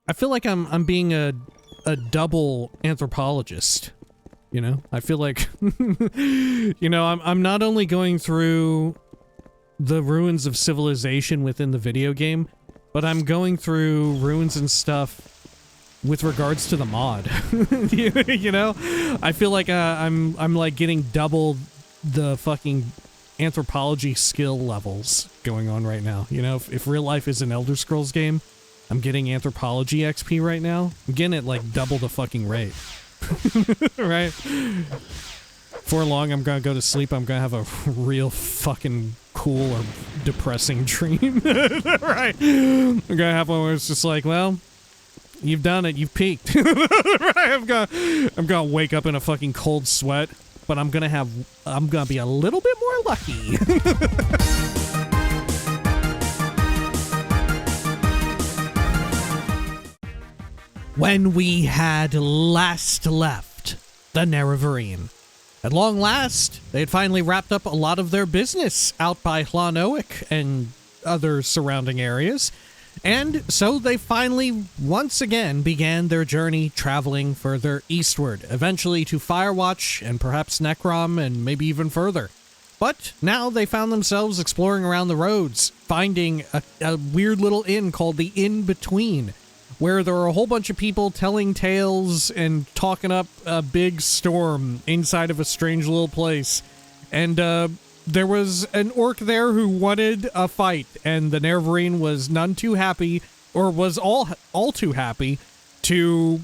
I feel like I'm being a double anthropologist. You know, I feel like, you know, I'm not only going through the ruins of civilization within the video game, but I'm going through ruins and stuff with regards to the mod. You know, I feel like I'm like getting double the fucking anthropology skill levels going on right now. You know, if real life is an Elder Scrolls game, I'm getting anthropology XP right now. I'm getting it like double the fucking rate. Right? Before long, I'm gonna go to sleep. I'm gonna have a real fucking cool or depressing dream. Right? I'm gonna have one where it's just like, well, you've done it. You've peaked. Right? I'm gonna wake up in a fucking cold sweat, but I'm gonna be a little bit more lucky. When we had last left the Nerevarine, at long last, they had finally wrapped up a lot of their business out by Llanoic and other surrounding areas, and so they finally once again began their journey traveling further eastward, eventually to Firewatch and perhaps Necrom and maybe even further. But now they found themselves exploring around the roads, finding a weird little inn called the In-Between, where there are a whole bunch of people telling tales and talking up a big storm inside of a strange little place. And there was an orc there who wanted a fight, and the Nerevarine was none too happy, or was all too happy, to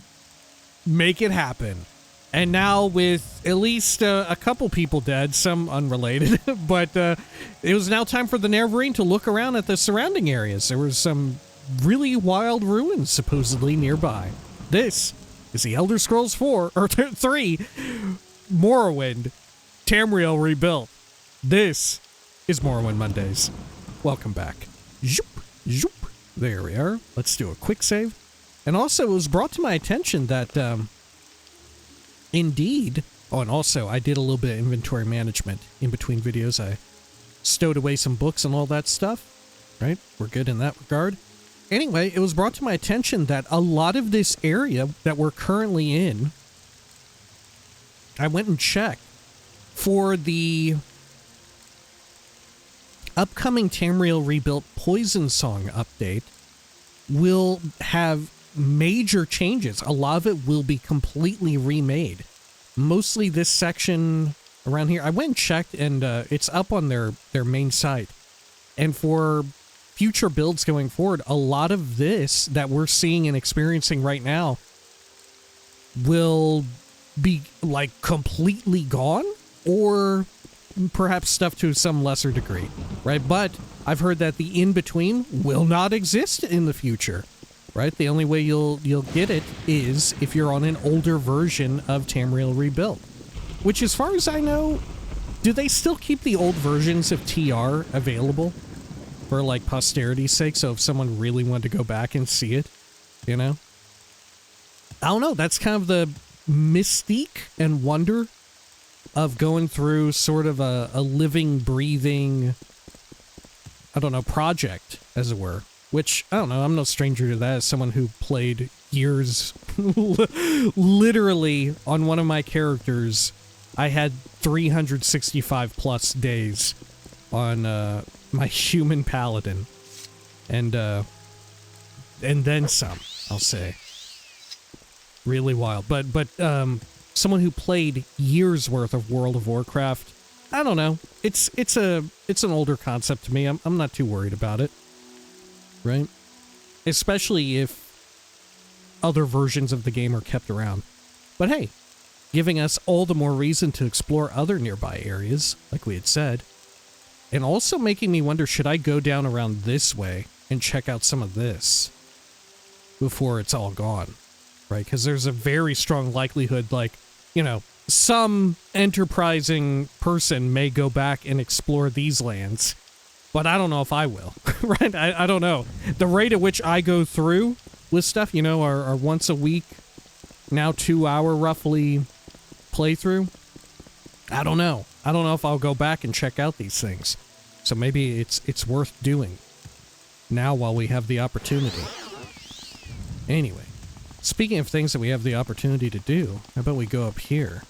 make it happen. And now, with at least a couple people dead, some unrelated, but it was now time for the Nerevarine to look around at the surrounding areas. There was some really wild ruins supposedly nearby. This is the Elder Scrolls 4 or 3 Morrowind Tamriel Rebuilt. This is Morrowind Mondays. Welcome back. Zoop, zoop. There we are. Let's do a quick save. And also, it was brought to my attention that indeed, oh, and also I did a little bit of inventory management in between videos. I stowed away some books and all that stuff, right? We're good in that regard. Anyway, it was brought to my attention that a lot of this area that we're currently in, I went and checked for the upcoming Tamriel Rebuilt Poison Song update, will have major changes. A lot of it will be completely remade. Mostly this section around here. I went and checked, and it's up on their main site. And for future builds going forward, a lot of this that we're seeing and experiencing right now will be like completely gone, or perhaps stuff to some lesser degree, right? But I've heard that the in-between will not exist in the future, right? The only way you'll get it is if you're on an older version of Tamriel Rebuilt, which, as far as I know, do they still keep the old versions of TR available for like posterity's sake? So if someone really wanted to go back and see it, you know, I don't know. That's kind of the mystique and wonder of going through sort of a living, breathing, I don't know, project, as it were. Which, I don't know, I'm no stranger to that as someone who played years, literally, on one of my characters. I had 365 plus days on my human paladin. And then some, I'll say. Really wild. But someone who played years worth of World of Warcraft, I don't know. It's an older concept to me. I'm not too worried about it. Right? Especially if other versions of the game are kept around. But hey, giving us all the more reason to explore other nearby areas, like we had said. And also making me wonder, should I go down around this way and check out some of this before it's all gone? Right? Because there's a very strong likelihood, like, you know, some enterprising person may go back and explore these lands, but I don't know if I will. Right? I don't know. The rate at which I go through with stuff, you know, our once a week, now 2 hour roughly playthrough, I don't know. I don't know if I'll go back and check out these things. So maybe it's worth doing now while we have the opportunity. Anyway, speaking of things that we have the opportunity to do, how about we go up here?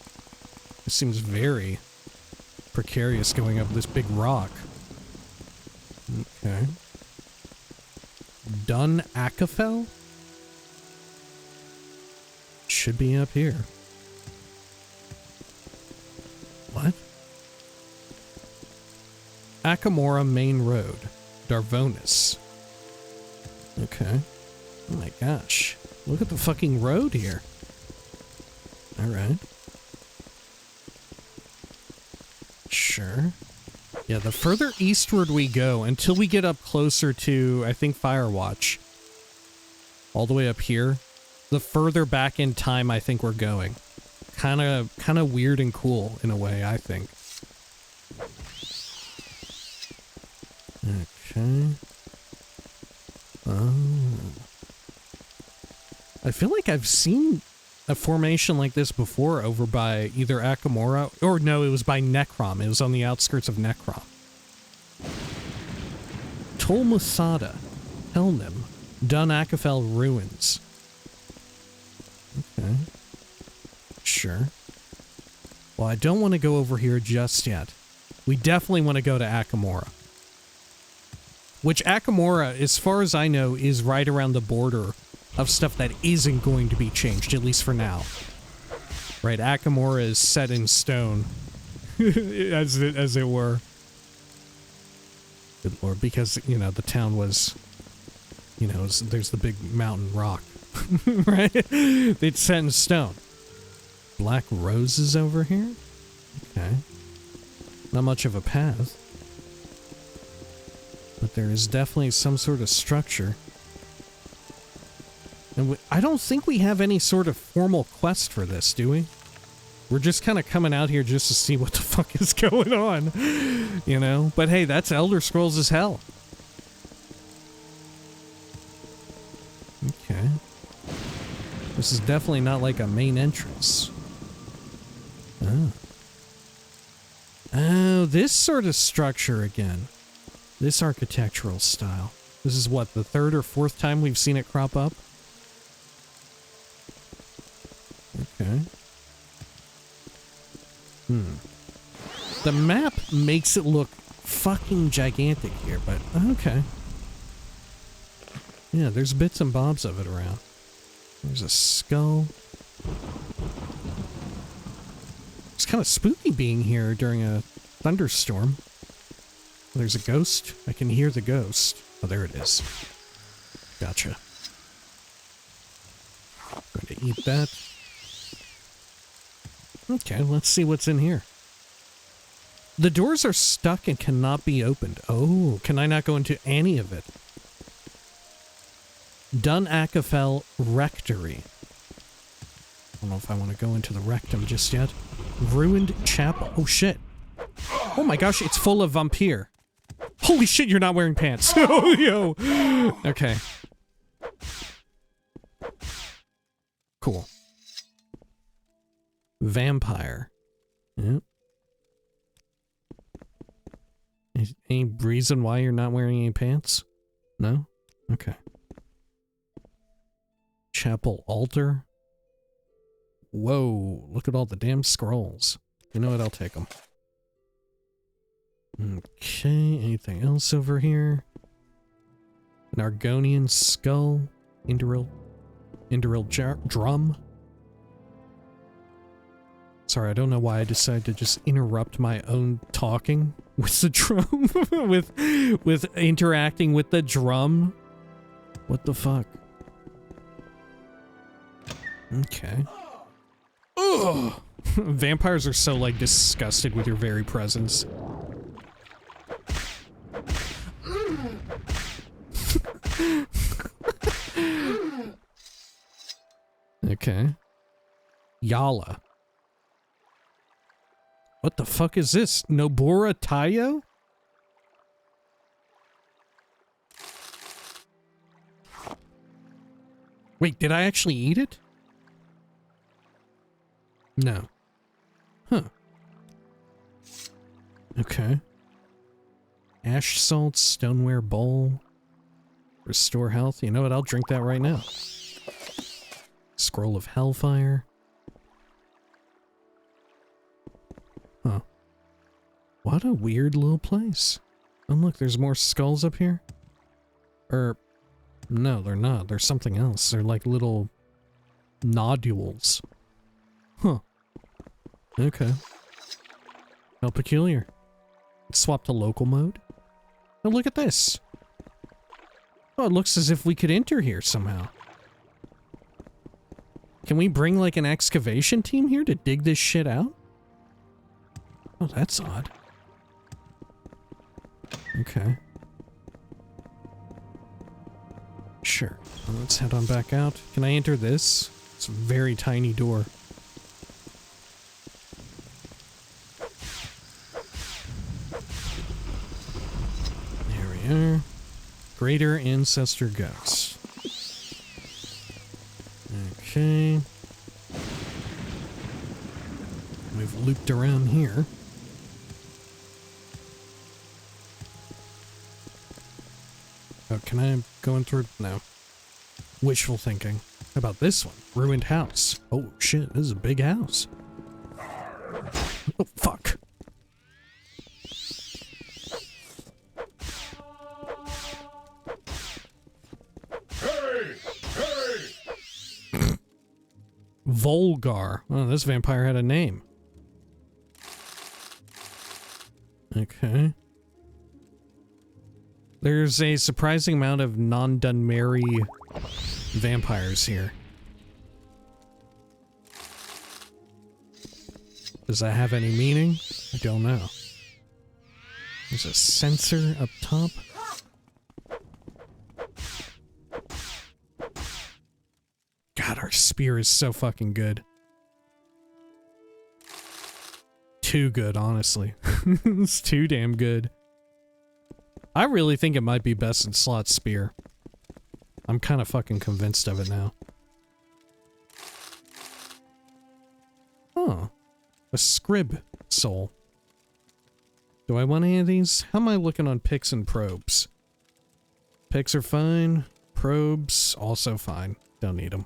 It seems very precarious going up this big rock. Okay. Dun Akafell? Should be up here. What? Akamora Main Road, Darvonis. Okay. Oh my gosh. Look at the fucking road here. Alright. Sure. Yeah, the further eastward we go, until we get up closer to, I think, Firewatch, all the way up here, the further back in time I think we're going. Kind of weird and cool, in a way, I think. Okay. Oh. I feel like I've seen a formation like this before over by either Akamora, or no, it was by Necrom. It was on the outskirts of Necrom. Tol Masada, Helnim, Dun Akafell Ruins. Okay. Sure. Well, I don't want to go over here just yet. We definitely want to go to Akamora. Which Akamora, as far as I know, is right around the border of stuff that isn't going to be changed, at least for now. Right, Akamora is set in stone, as it were. Good lord, because, you know, the town was, you know, there's the big mountain rock, right? It's set in stone. Black roses over here? Okay. Not much of a path. But there is definitely some sort of structure. And I don't think we have any sort of formal quest for this, do we? We're just kind of coming out here just to see what the fuck is going on, you know? But hey, that's Elder Scrolls as hell. Okay. This is definitely not like a main entrance. Oh. Oh, this sort of structure again. This architectural style. This is what, the third or fourth time we've seen it crop up? Okay. The map makes it look fucking gigantic here, but okay. Yeah, there's bits and bobs of it around. There's a skull. It's kind of spooky being here during a thunderstorm. There's a ghost. I can hear the ghost. Oh, there it is. Gotcha. Going to eat that. Okay, let's see what's in here. The doors are stuck and cannot be opened. Oh, can I not go into any of it? Dun Akafell Rectory. I don't know if I want to go into the rectum just yet. Ruined chapel. Oh, shit. Oh my gosh, it's full of vampire. Holy shit, you're not wearing pants. Oh, yo. Okay. Cool. Vampire. Yep. Any reason why you're not wearing any pants? No? Okay. Chapel altar. Whoa, look at all the damn scrolls. You know what, I'll take them. Okay, anything else over here? An Argonian skull. Induril drum. Sorry, I don't know why I decided to just interrupt my own talking with the drum. with interacting with the drum. What the fuck? Okay. Ugh! Vampires are so, like, disgusted with your very presence. Okay. Yala. What the fuck is this? Nobura Tayo? Wait, did I actually eat it? No. Huh. Okay. Ash salt, stoneware bowl. Restore health. You know what? I'll drink that right now. Scroll of Hellfire. Huh. What a weird little place. Oh look, there's more skulls up here. No, they're not. They're something else. They're like little nodules. Huh. Okay. How peculiar. Let's swap to local mode. Oh, look at this. Oh, it looks as if we could enter here somehow. Can we bring like an excavation team here to dig this shit out? Oh, that's odd. Okay. Sure. Well, let's head on back out. Can I enter this? It's a very tiny door. There we are. Greater Ancestor Ghosts. Okay. We've looped around here. Oh, can I go in through? No. Wishful thinking. How about this one? Ruined house. Oh shit, this is a big house. Oh fuck. Hey! Hey! Volgar. Oh, this vampire had a name. Okay. There's a surprising amount of non-Dunmeri vampires here. Does that have any meaning? I don't know. There's a sensor up top. God, our spear is so fucking good. Too good, honestly. It's too damn good. I really think it might be best in slot spear. I'm kind of fucking convinced of it now. Oh. A scrib soul. Do I want any of these? How am I looking on picks and probes? Picks are fine. Probes, also fine. Don't need them.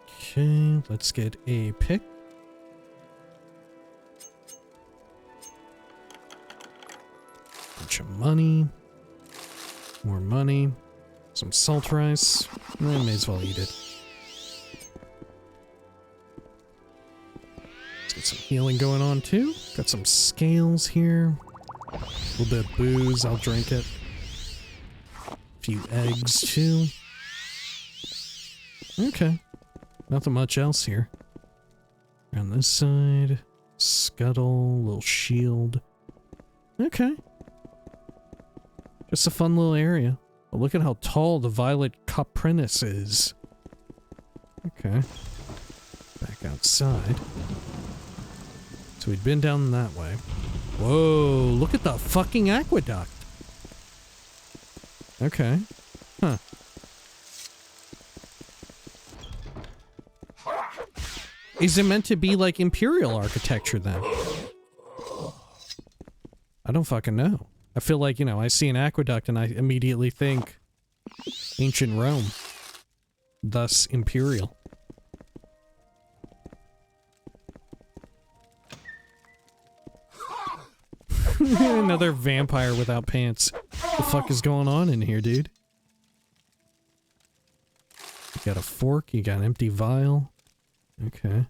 Okay, let's get a pick. Bunch of money. More money. Some salt rice. I may as well eat it. Let's get some healing going on too. Got some scales here. A little bit of booze, I'll drink it. A few eggs too. Okay. Nothing much else here. On this side. Scuttle, little shield. Okay. Just a fun little area. But look at how tall the violet coprinus is. Okay. Back outside. So we'd been down that way. Whoa, look at the fucking aqueduct. Okay. Huh. Is it meant to be like Imperial architecture then? I don't fucking know. I feel like, you know, I see an aqueduct and I immediately think ancient Rome. Thus, Imperial. Another vampire without pants. What the fuck is going on in here, dude? You got a fork, you got an empty vial. Okay.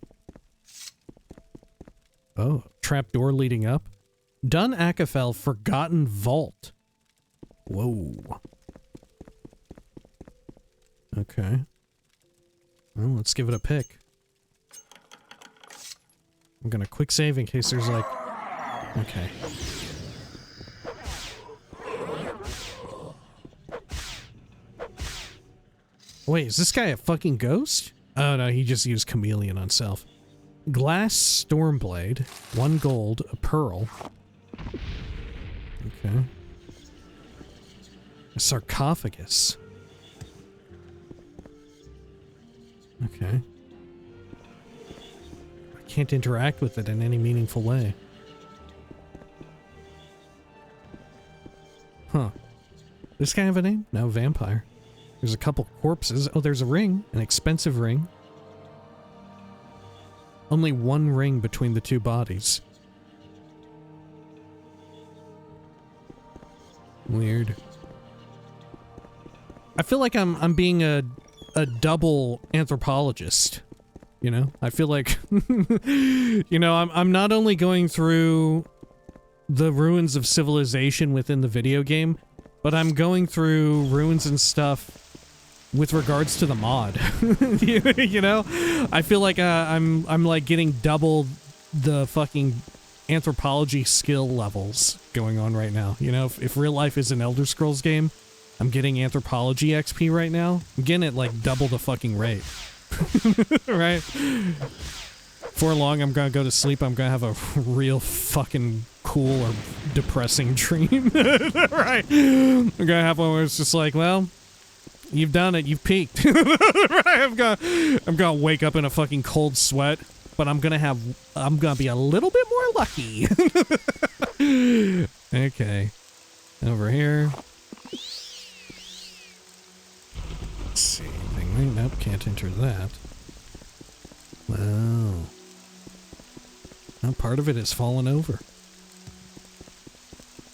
Oh, trapdoor leading up. Dun Akafell, Forgotten Vault. Whoa. Okay. Well, let's give it a pick. I'm gonna quick save in case there's like... Okay. Wait, is this guy a fucking ghost? Oh no, he just used chameleon on self. Glass Stormblade, 1 gold, a pearl. Okay. A sarcophagus. Okay. I can't interact with it in any meaningful way. Huh. This guy have a name? No, vampire. There's a couple corpses. Oh, there's a ring. An expensive ring. Only one ring between the two bodies. Weird. I feel like I'm being a double anthropologist. You know? I feel like you know, I'm not only going through the ruins of civilization within the video game, but I'm going through ruins and stuff with regards to the mod. You know? I feel like I'm like getting double the fucking anthropology skill levels going on right now. You know, if real life is an Elder Scrolls game, I'm getting anthropology XP right now. I'm getting it like double the fucking rate. Right? Before long, I'm gonna go to sleep. I'm gonna have a real fucking cool or depressing dream. Right? I'm gonna have one where it's just like, well, you've done it. You've peaked. Right? I'm gonna wake up in a fucking cold sweat, but I'm gonna be a little bit more lucky. Okay. Over here. Let's see. Anything? Nope, can't enter that. Wow. Now part of it has fallen over.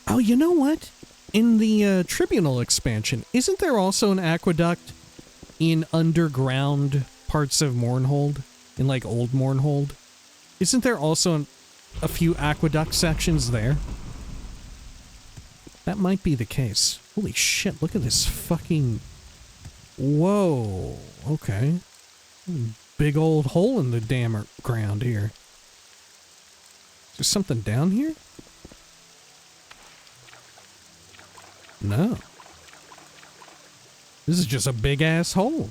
Oh, you know what? In the Tribunal expansion, isn't there also an aqueduct in underground parts of Mournhold? In, like, old Mournhold? Isn't there also a few aqueduct sections there? That might be the case. Holy shit, look at this fucking... Whoa. Okay. Big old hole in the damn ground here. Is there something down here? No. This is just a big ass hole.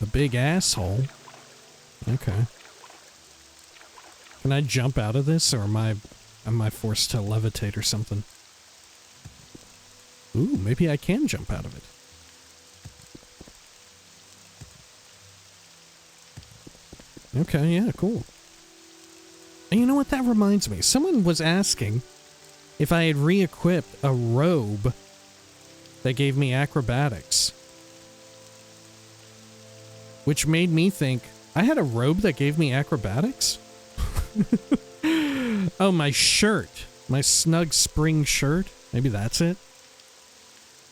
A big asshole. Okay. Can I jump out of this, or am I forced to levitate or something? Ooh, maybe I can jump out of it. Okay, yeah, cool. And you know what, that reminds me. Someone was asking if I had re-equipped a robe that gave me acrobatics. Which made me think, I had a robe that gave me acrobatics? Oh, my shirt. My snug spring shirt. Maybe that's it?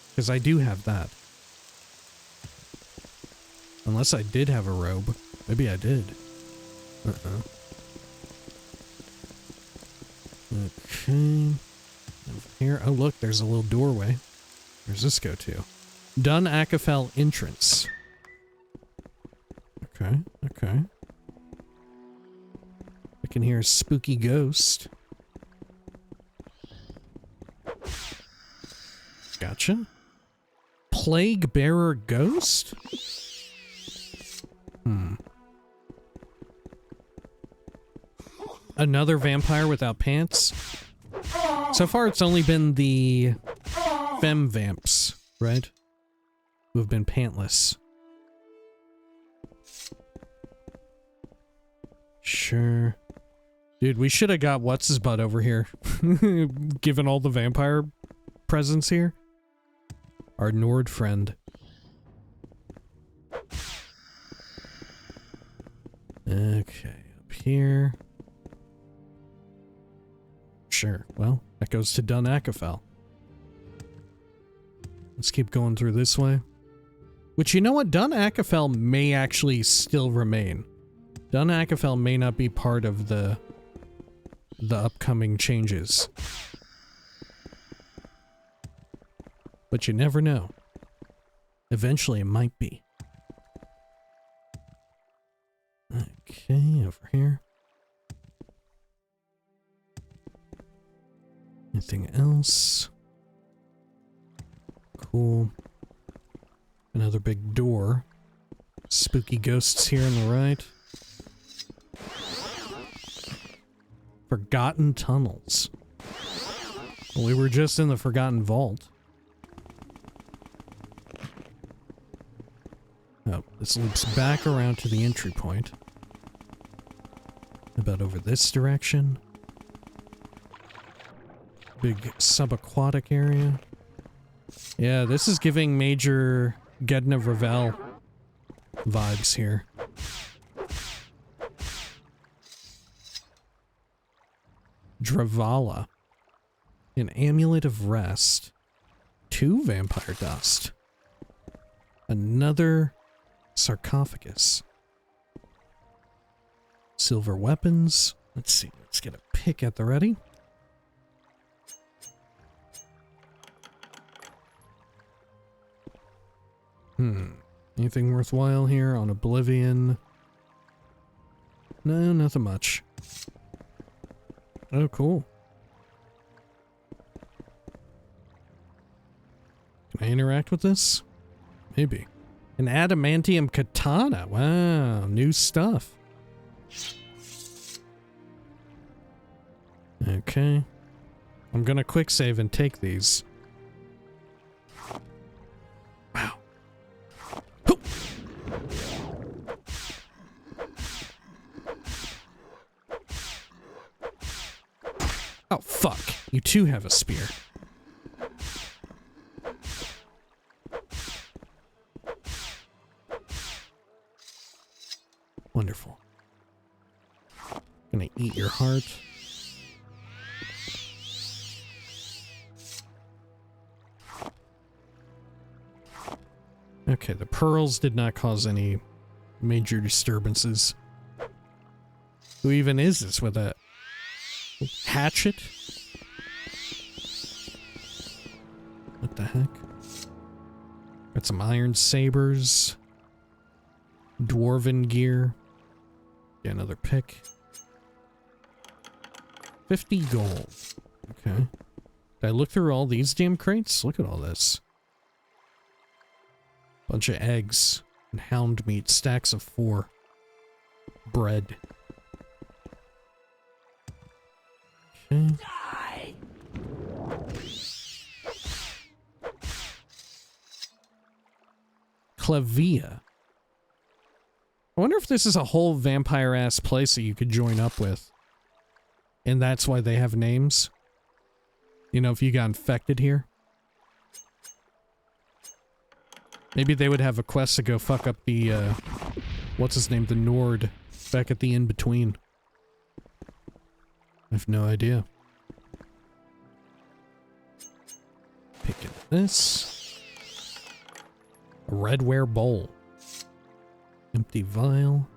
Because I do have that. Unless I did have a robe. Maybe I did. Uh-oh. Okay. Over here. Oh, look, there's a little doorway. Where's this go to? Dun Akafell entrance. Okay, okay. I can hear a spooky ghost. Gotcha. Plague bearer ghost? Another vampire without pants? So far it's only been the femme vamps, right? Who have been pantless. Sure. Dude, we should have got what's-his-butt over here. Given all the vampire presence here. Our Nord friend. Okay, up here. Sure, well, that goes to Dun Akafell. Let's keep going through this way. Which, you know what? Dun Akafell may actually still remain. Dun Akafell may not be part of the upcoming changes. But you never know. Eventually it might be. Okay, over here. Anything else? Cool. Another big door. Spooky ghosts here on the right. Forgotten tunnels. Well, we were just in the Forgotten Vault. Oh, this loops back around to the entry point. About over this direction. Big subaquatic area. Yeah, this is giving major Gedna Revel vibes here. Dravala. An amulet of rest. 2 vampire dust. Another sarcophagus. Silver weapons. Let's see. Let's get a pick at the ready. Anything worthwhile here on Oblivion? No, nothing much. Oh, cool. Can I interact with this? Maybe. An adamantium katana. Wow, new stuff. Okay. I'm gonna quick save and take these. Wow. Hoo! Oh, fuck. You too have a spear. Wonderful. Gonna eat your heart. Okay, the pearls did not cause any major disturbances. Who even is this with a hatchet? What the heck? Got some iron sabers. Dwarven gear. Get another pick. 50 gold. Okay. Did I look through all these damn crates? Look at all this. Bunch of eggs and hound meat, stacks of 4. Bread. Okay. Die. Clavia. I wonder if this is a whole vampire-ass place that you could join up with. And that's why they have names. You know, if you got infected here. Maybe they would have a quest to go fuck up the, what's his name? The Nord. Back at the in-between. I have no idea. Picking this. A redware bowl. Empty vial.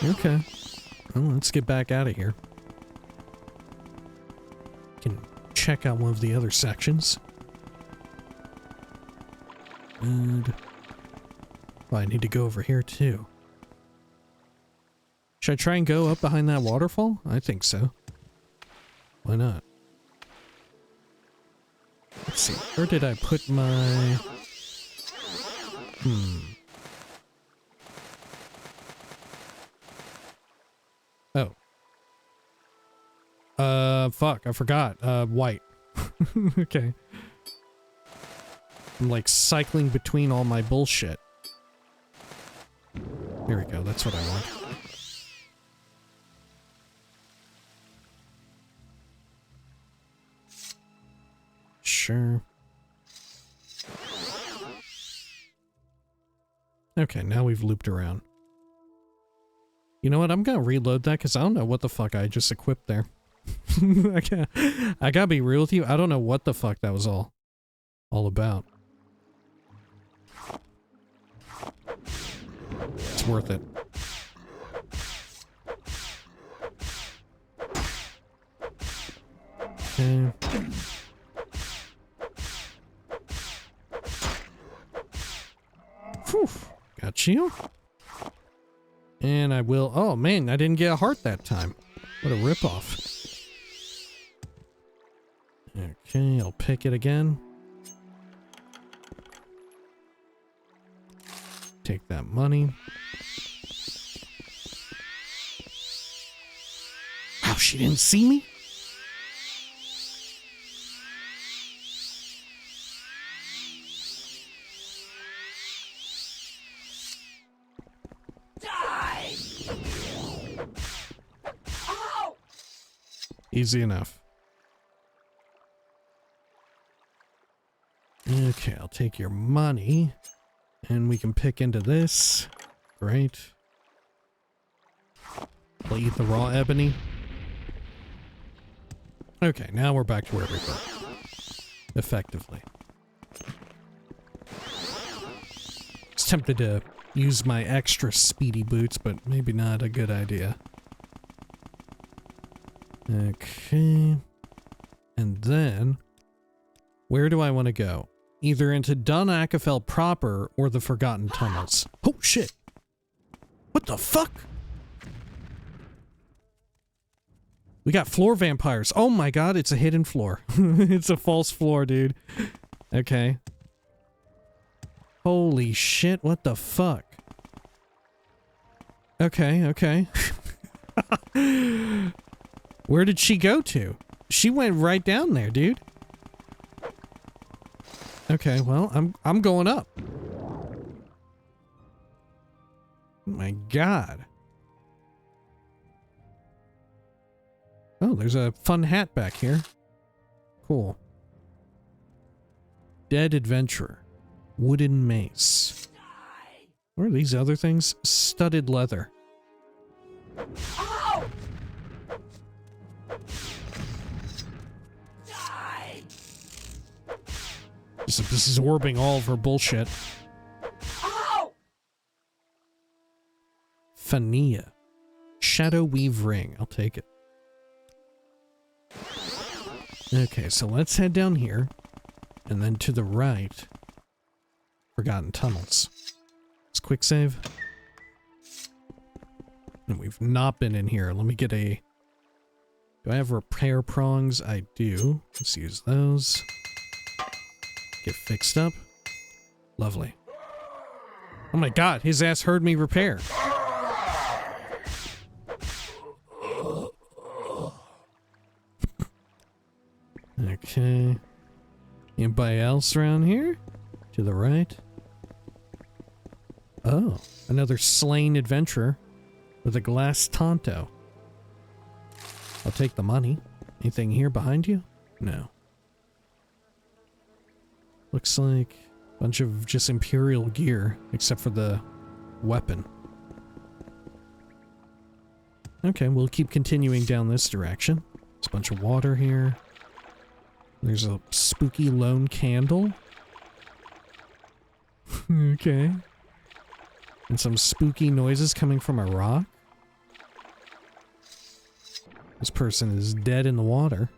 Okay. Well, let's get back out of here. Can check out one of the other sections. And oh, I need to go over here too. Should I try and go up behind that waterfall? I think so. Why not? Let's see. Where did I put my... Oh. Fuck, I forgot. White. Okay. I'm like cycling between all my bullshit. Here we go, that's what I want. Sure. Okay, now we've looped around. You know what, I'm gonna reload that because I don't know what the fuck I just equipped there. I gotta be real with you, I don't know what the fuck that was all about. It's worth it. Okay. Whew. Got you. And I will... Oh, man, I didn't get a heart that time. What a ripoff. Okay, I'll pick it again. Take that money. Wow, she didn't see me? Die. Ow. Easy enough. Okay, I'll take your money. And we can pick into this. Great. We'll eat the raw ebony. Okay, now we're back to where we were. Effectively. I was tempted to use my extra speedy boots, but maybe not a good idea. Okay. And then, where do I want to go? Either into Dun Akafell proper or the Forgotten Tunnels. Oh, shit. What the fuck? We got floor vampires. Oh my god, it's a hidden floor. It's a false floor, dude. Okay. Holy shit, what the fuck? Okay, okay. Where did she go to? She went right down there, dude. Okay, well, I'm going up. Oh my god. Oh, there's a fun hat back here. Cool. Dead Adventurer. Wooden mace. What are these other things? Studded leather. Ow! Die! Just absorbing all of her bullshit. Ow! Fania. Shadow Weave Ring. I'll take it. Okay, so let's head down here. And then to the right. Forgotten Tunnels. Let's quick save. And we've not been in here. Let me get a... Do I have repair prongs? I do. Let's use those. Get fixed up. Lovely. Oh my god, his ass heard me repair. Okay. Anybody else around here? To the right. Oh, another slain adventurer with a glass Tonto. I'll take the money. Anything here behind you? No. Looks like a bunch of just Imperial gear, except for the weapon. Okay, we'll keep continuing down this direction. There's a bunch of water here. There's a spooky lone candle. Okay. And some spooky noises coming from a rock. This person is dead in the water.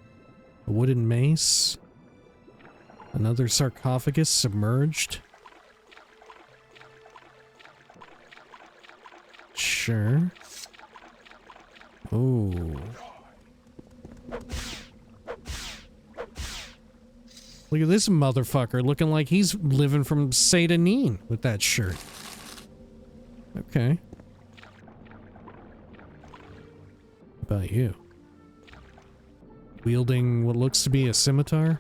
A wooden mace. Another sarcophagus submerged. Sure. Oh. Look at this motherfucker looking like he's living from Satanin with that shirt. Okay. How about you? Wielding what looks to be a scimitar?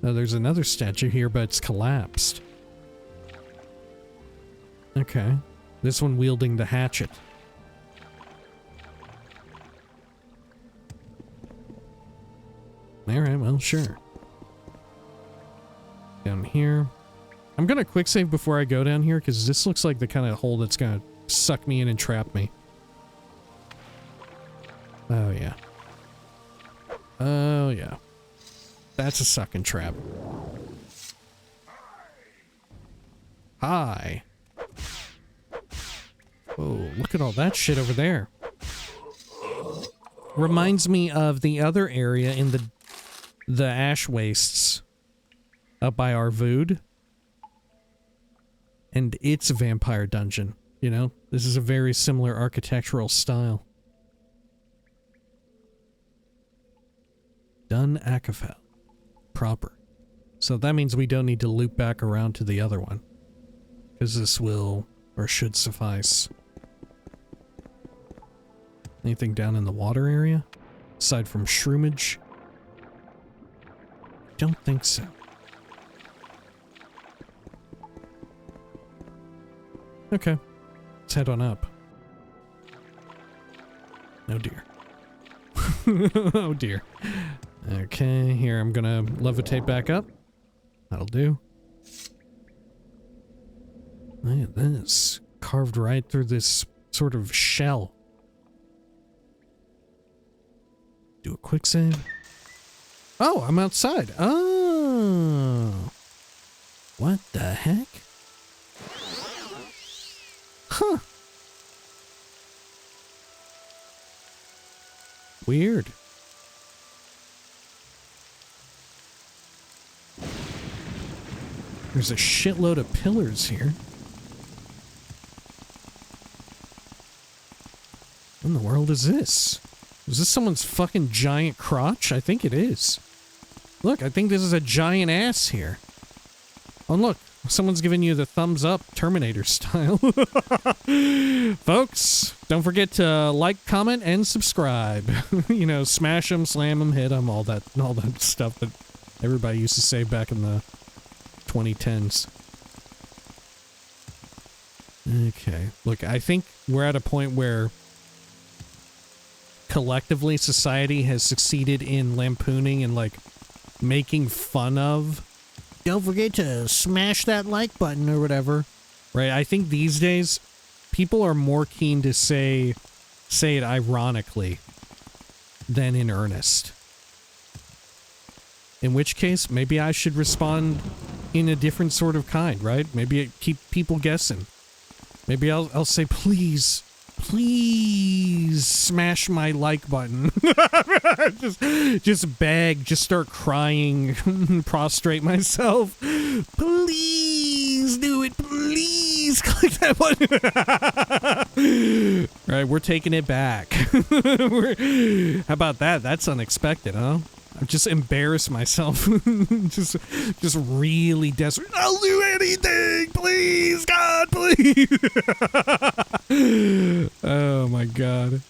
Oh, there's another statue here, but it's collapsed. Okay. This one wielding the hatchet. Alright, well, sure. Down here. I'm gonna quick save before I go down here, because this looks like the kind of hole that's gonna suck me in and trap me. Oh, yeah. Oh, yeah. That's a sucking trap. Hi. Oh, look at all that shit over there. Reminds me of the other area in the ash wastes up by Arvood. And it's a vampire dungeon, you know? This is a very similar architectural style. Dun Akafell. Proper. So that means we don't need to loop back around to the other one. Because this will, or should suffice. Anything down in the water area? Aside from shroomage? Don't think so. Okay. Let's head on up. Oh dear. Oh dear. Okay, here I'm gonna levitate back up. That'll do. Look at this. Carved right through this sort of shell. Do a quick save. Oh, I'm outside. Oh. What the heck? Huh. Weird. There's a shitload of pillars here. What in the world is this? Is this someone's fucking giant crotch? I think it is. Look, I think this is a giant ass here. Oh, look. Someone's giving you the thumbs up, Terminator style. Folks, don't forget to like, comment, and subscribe. You know, smash them, slam them, hit them, all that stuff that everybody used to say back in the 2010s. Okay. Look, I think we're at a point where collectively society has succeeded in lampooning and, like, making fun of. Don't forget to smash that like button or whatever. Right? I think these days, people are more keen to say it ironically than in earnest. In which case, maybe I should respond in a different sort of kind, right? Maybe it keep people guessing. Maybe I'll say, please smash my like button. just beg, just start crying, prostrate myself. Please do it, please click that button. Right, we're taking it back. How about that? That's unexpected, huh? I've just embarrassed myself. just really desperate. I'll do anything, please, God, please. Oh my God.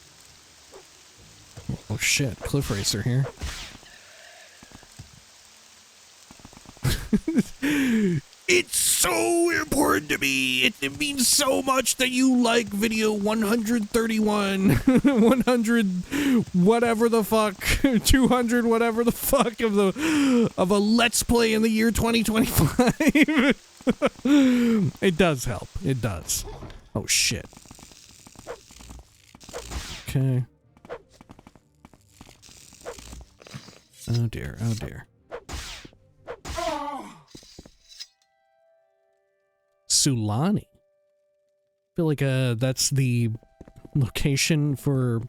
Oh shit, Cliff Racer here. It's so important to me. It means so much that you like video 131, 100 whatever the fuck, 200 whatever the fuck of a Let's Play in the year 2025. It does help. It does. Oh shit. Okay. Oh dear, oh dear. Sulani. I feel like that's the location for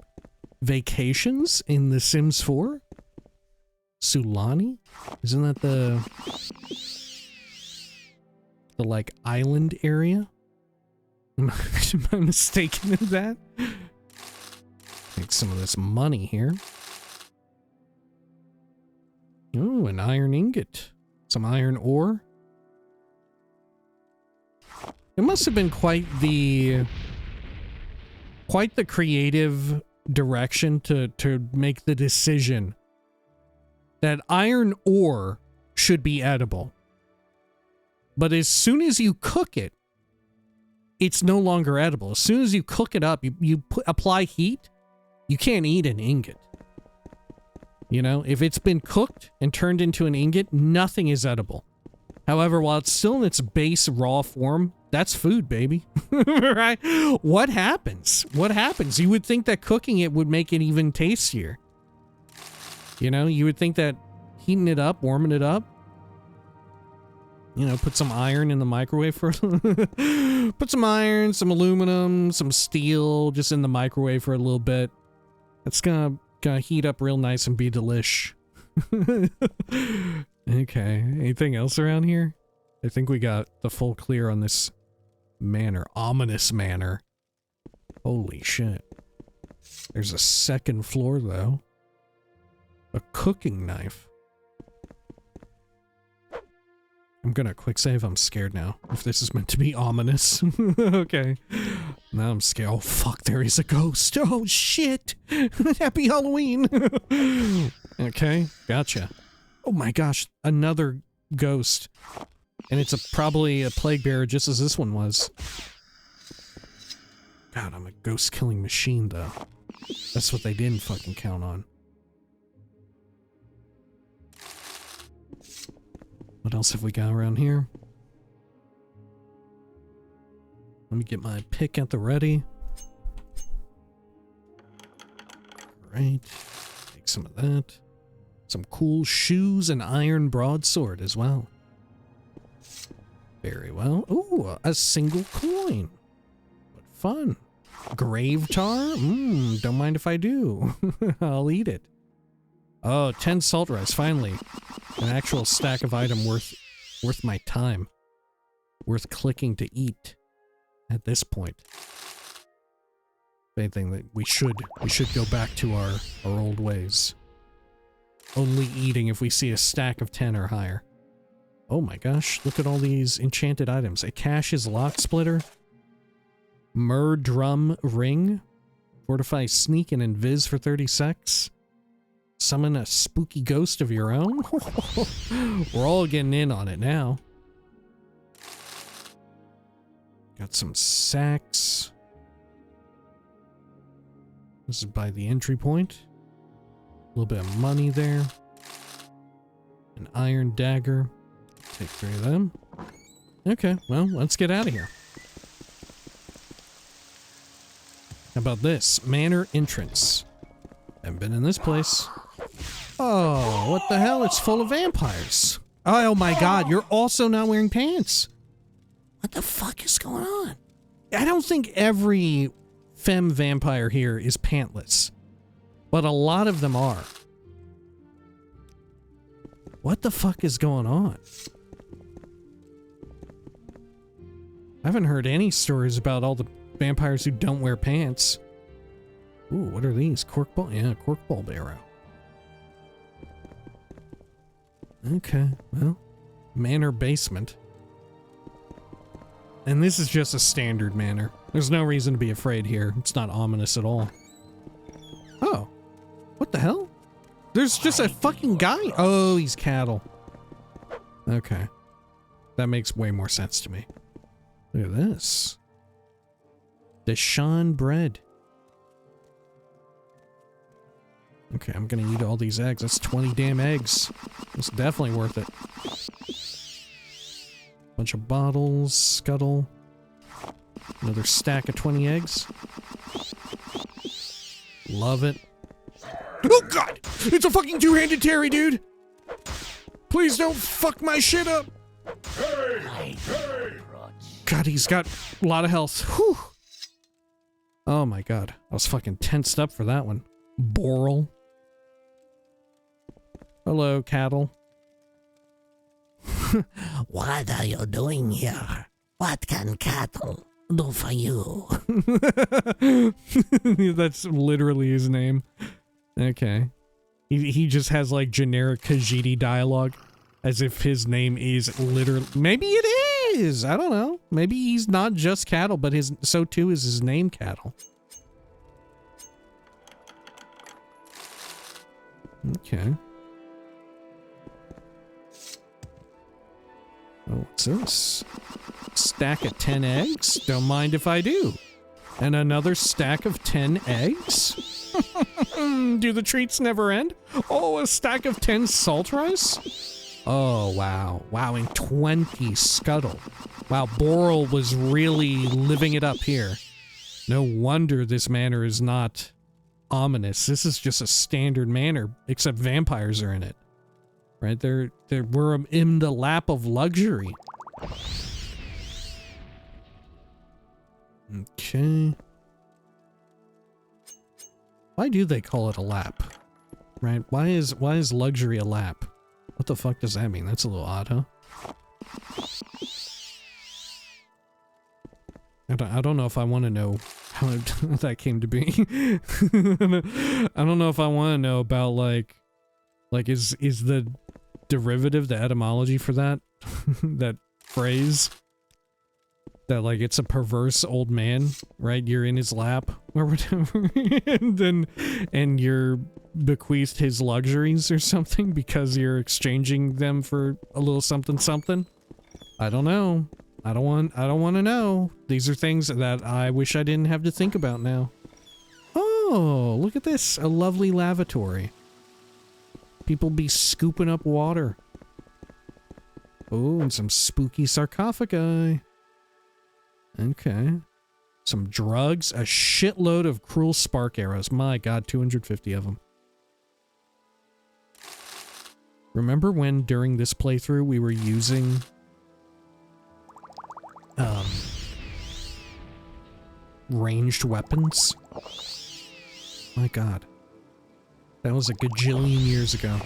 vacations in The Sims 4. Sulani? Isn't that the like island area? Am I mistaken in that? Take some of this money here. Oh, an iron ingot. Some iron ore. It must have been quite the creative direction to make the decision that iron ore should be edible. But as soon as you cook it, it's no longer edible. As soon as you cook it up, you apply heat, you can't eat an ingot. You know, if it's been cooked and turned into an ingot, nothing is edible. However, while it's still in its base raw form, that's food, baby. Right? What happens? What happens? You would think that cooking it would make it even tastier. You know, you would think that heating it up, warming it up, you know, put some iron in the microwave for put some iron, some aluminum, some steel just in the microwave for a little bit. It's gonna heat up real nice and be delish. Okay, anything else around here? I think we got the full clear on this manor. Ominous manor. Holy shit. There's a second floor, though. A cooking knife. I'm gonna quick save. I'm scared now. If this is meant to be ominous. Okay. Now I'm scared. Oh, fuck, there is a ghost. Oh, shit. Happy Halloween. Okay, gotcha. Oh my gosh, another ghost. And it's probably a plague bearer just as this one was. God, I'm a ghost killing machine, though. That's what they didn't fucking count on. What else have we got around here? Let me get my pick at the ready. Right. Take some of that. Some cool shoes and iron broadsword as well. Very well. Ooh, a single coin. What fun. Grave tar? Don't mind if I do. I'll eat it. Oh, 10 salt rice, finally. An actual stack of item worth my time. Worth clicking to eat at this point. Anything that we should go back to our old ways. Only eating if we see a stack of 10 or higher. Oh my gosh, look at all these enchanted items. A Cash's lock splitter. Drum ring. Fortify sneak and invis for 30 secs. Summon a spooky ghost of your own. We're all getting in on it now. Got some sacks. This is by the entry point. A little bit of money there. An iron dagger. Take 3 of them. Okay, well, let's get out of here. How about this? Manor entrance. Haven't been in this place. Oh, what the hell? It's full of vampires. Oh my god, you're also not wearing pants. What the fuck is going on? I don't think every femme vampire here is pantless, but a lot of them are. What the fuck is going on? I haven't heard any stories about all the vampires who don't wear pants. Ooh, what are these? Cork ball? Yeah, cork ball barrow. Okay, well, manor basement. And this is just a standard manor. There's no reason to be afraid here. It's not ominous at all. Oh, what the hell? There's just a fucking guy. Oh, he's cattle. Okay. That makes way more sense to me. Look at this. Deshaun bread. Okay, I'm gonna eat all these eggs. That's 20 damn eggs. It's definitely worth it. Bunch of bottles, scuttle. Another stack of 20 eggs. Love it. Oh god! It's a fucking two-handed Terry, dude! Please don't fuck my shit up! God, he's got a lot of health. Whew. Oh my god. I was fucking tensed up for that one. Boral. Hello, cattle. What are you doing here? What can cattle do for you? That's literally his name. Okay. He just has like generic Khajiit dialogue as if his name is literally... Maybe it is! I don't know. Maybe he's not just cattle, but so too is his name cattle. Okay. Oh, what's this? Stack of 10 eggs? Don't mind if I do. And another stack of 10 eggs? Do the treats never end? Oh, a stack of 10 salt rice? Oh, wow. Wow, and 20 scuttle. Wow, Boral was really living it up here. No wonder this manor is not ominous. This is just a standard manor, except vampires are in it. Right? We're in the lap of luxury. Okay. Why do they call it a lap? Right? Why is luxury a lap? What the fuck does that mean? That's a little odd, huh? I don't know if I want to know how that came to be. I don't know if I want to know about like is the derivative, the etymology for that that phrase, that like it's a perverse old man, right? You're in his lap or whatever, and you're bequeathed his luxuries or something because you're exchanging them for a little something something. I don't know. I don't want to know. These are things that I wish I didn't have to think about now. Oh, look at this. A lovely lavatory. People be scooping up water. Oh, and some spooky sarcophagi. Okay. Some drugs. A shitload of cruel spark arrows. My god, 250 of them. Remember when, during this playthrough, we were using... ranged weapons? My god. That was a gajillion years ago.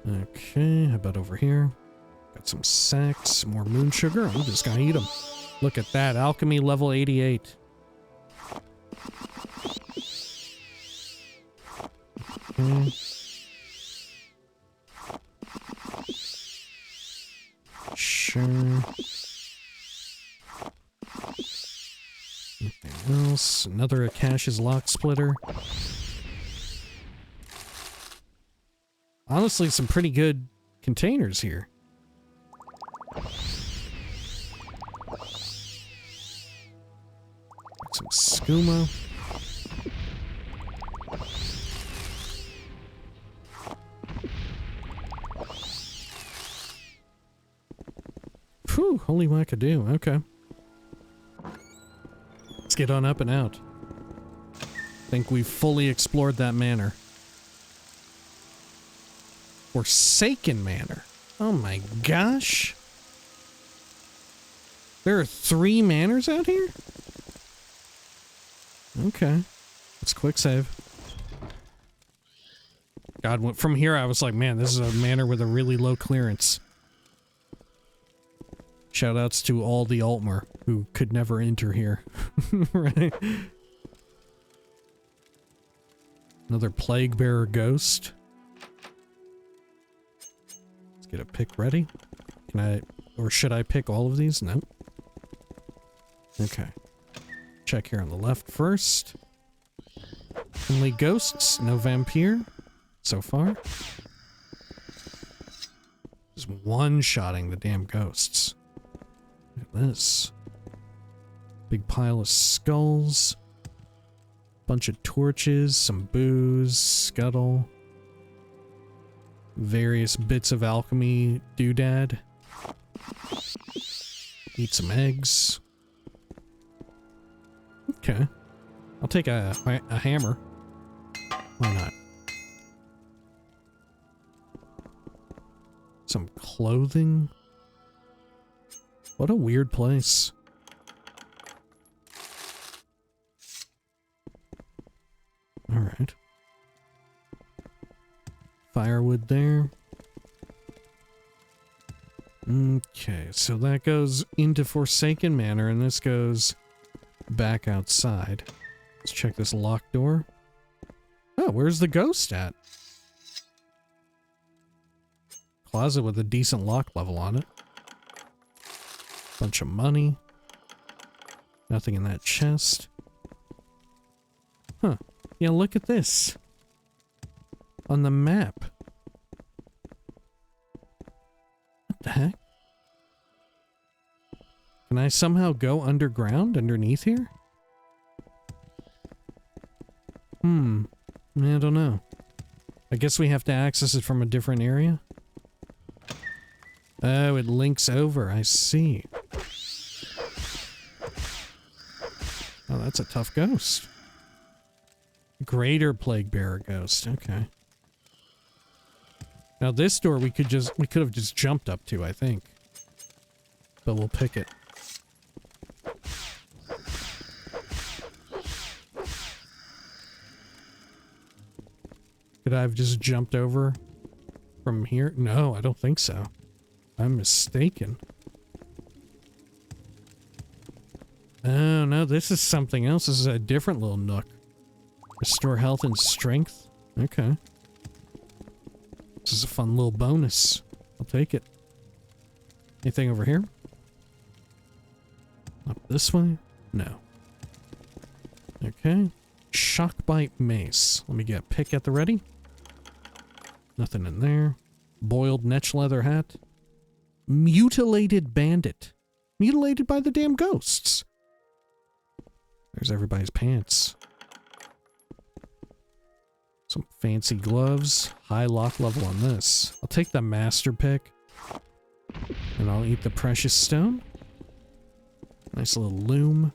Okay, how about over here? Got some sacks, some more moon sugar. I'm just gonna eat them. Look at that, alchemy level 88. Okay. Sure. Anything else? Another Akash's lock splitter. Honestly, some pretty good containers here. Some skooma. Whew, holy wackadoo, okay. Let's get on up and out. Think we've fully explored that manor. Forsaken Manor. Oh my gosh. There are 3 manors out here? Okay. Let's quick save. God, from here I was like, man, this is a manor with a really low clearance. Shoutouts to all the Altmer who could never enter here. Right? Another plague bearer ghost. Let's get a pick ready. Can I, or should I pick all of these? No. Okay. Check here on the left first. Only ghosts, no vampire so far. Just one-shotting the damn ghosts. Look at this. Big pile of skulls. Bunch of torches, some booze, scuttle. Various bits of alchemy doodad. Eat some eggs. Okay. I'll take a hammer. Why not? Some clothing. What a weird place. Alright. Firewood there. Okay, so that goes into Forsaken Manor, and this goes back outside. Let's check this locked door. Oh, where's the ghost at? Closet with a decent lock level on it. Bunch of money. Nothing in that chest. Huh. Yeah, look at this. On the map. What the heck? Can I somehow go underground underneath here? I don't know. I guess we have to access it from a different area? Oh, it links over. I see. Oh, that's a tough ghost. Greater Plague Bearer ghost. Okay. Now this door we could have just jumped up to, I think. But we'll pick it. Could I have just jumped over from here? No, I don't think so. I'm mistaken. Oh, no, this is something else. This is a different little nook. Restore health and strength. Okay. This is a fun little bonus. I'll take it. Anything over here? Up this way? No. Okay. Shockbite mace. Let me get a pick at the ready. Nothing in there. Boiled netch leather hat. Mutilated bandit. Mutilated by the damn ghosts. There's everybody's pants. Some fancy gloves. High lock level on this. I'll take the master pick. And I'll eat the precious stone. Nice little loom.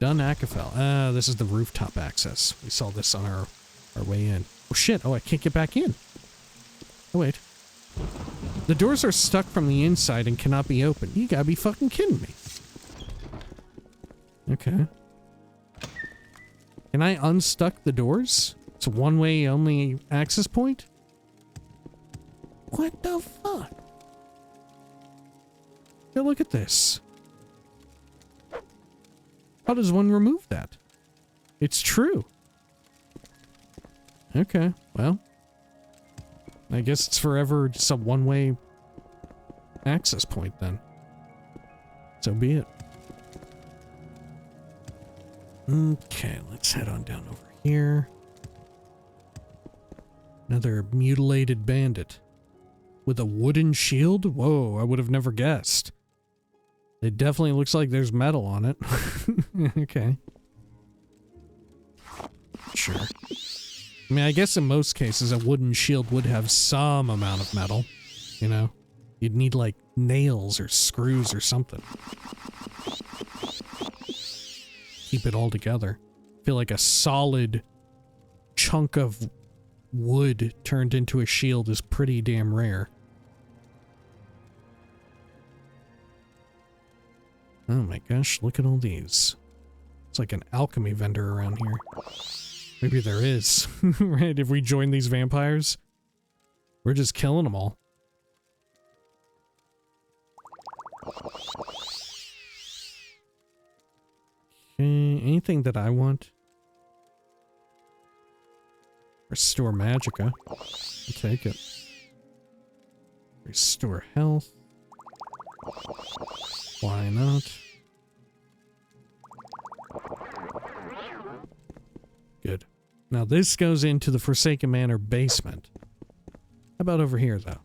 Done Akafell. This is the rooftop access. We saw this on our way in. Oh shit, oh I can't get back in. Oh wait. The doors are stuck from the inside and cannot be opened. You gotta be fucking kidding me. Okay. Can I unstuck the doors? It's a one-way only access point? What the fuck? Yeah, look at this. How does one remove that? It's true. Okay, well. I guess it's forever just a one-way access point then. So be it. Okay, let's head on down over here. Another mutilated bandit. With a wooden shield? Whoa, I would have never guessed. It definitely looks like there's metal on it. Okay. Sure. I mean, I guess in most cases a wooden shield would have some amount of metal. You know? You'd need like nails or screws or something. Keep it all together. I feel like a solid chunk of wood turned into a shield is pretty damn rare. Oh my gosh, look at all these. It's like an alchemy vendor around here. Maybe there is. Right, if we join these vampires, we're just killing them all. Okay, anything that I want? Restore magicka. I'll take it. Restore health. Why not? Good. Now this goes into the Forsaken Manor basement. How about over here, though?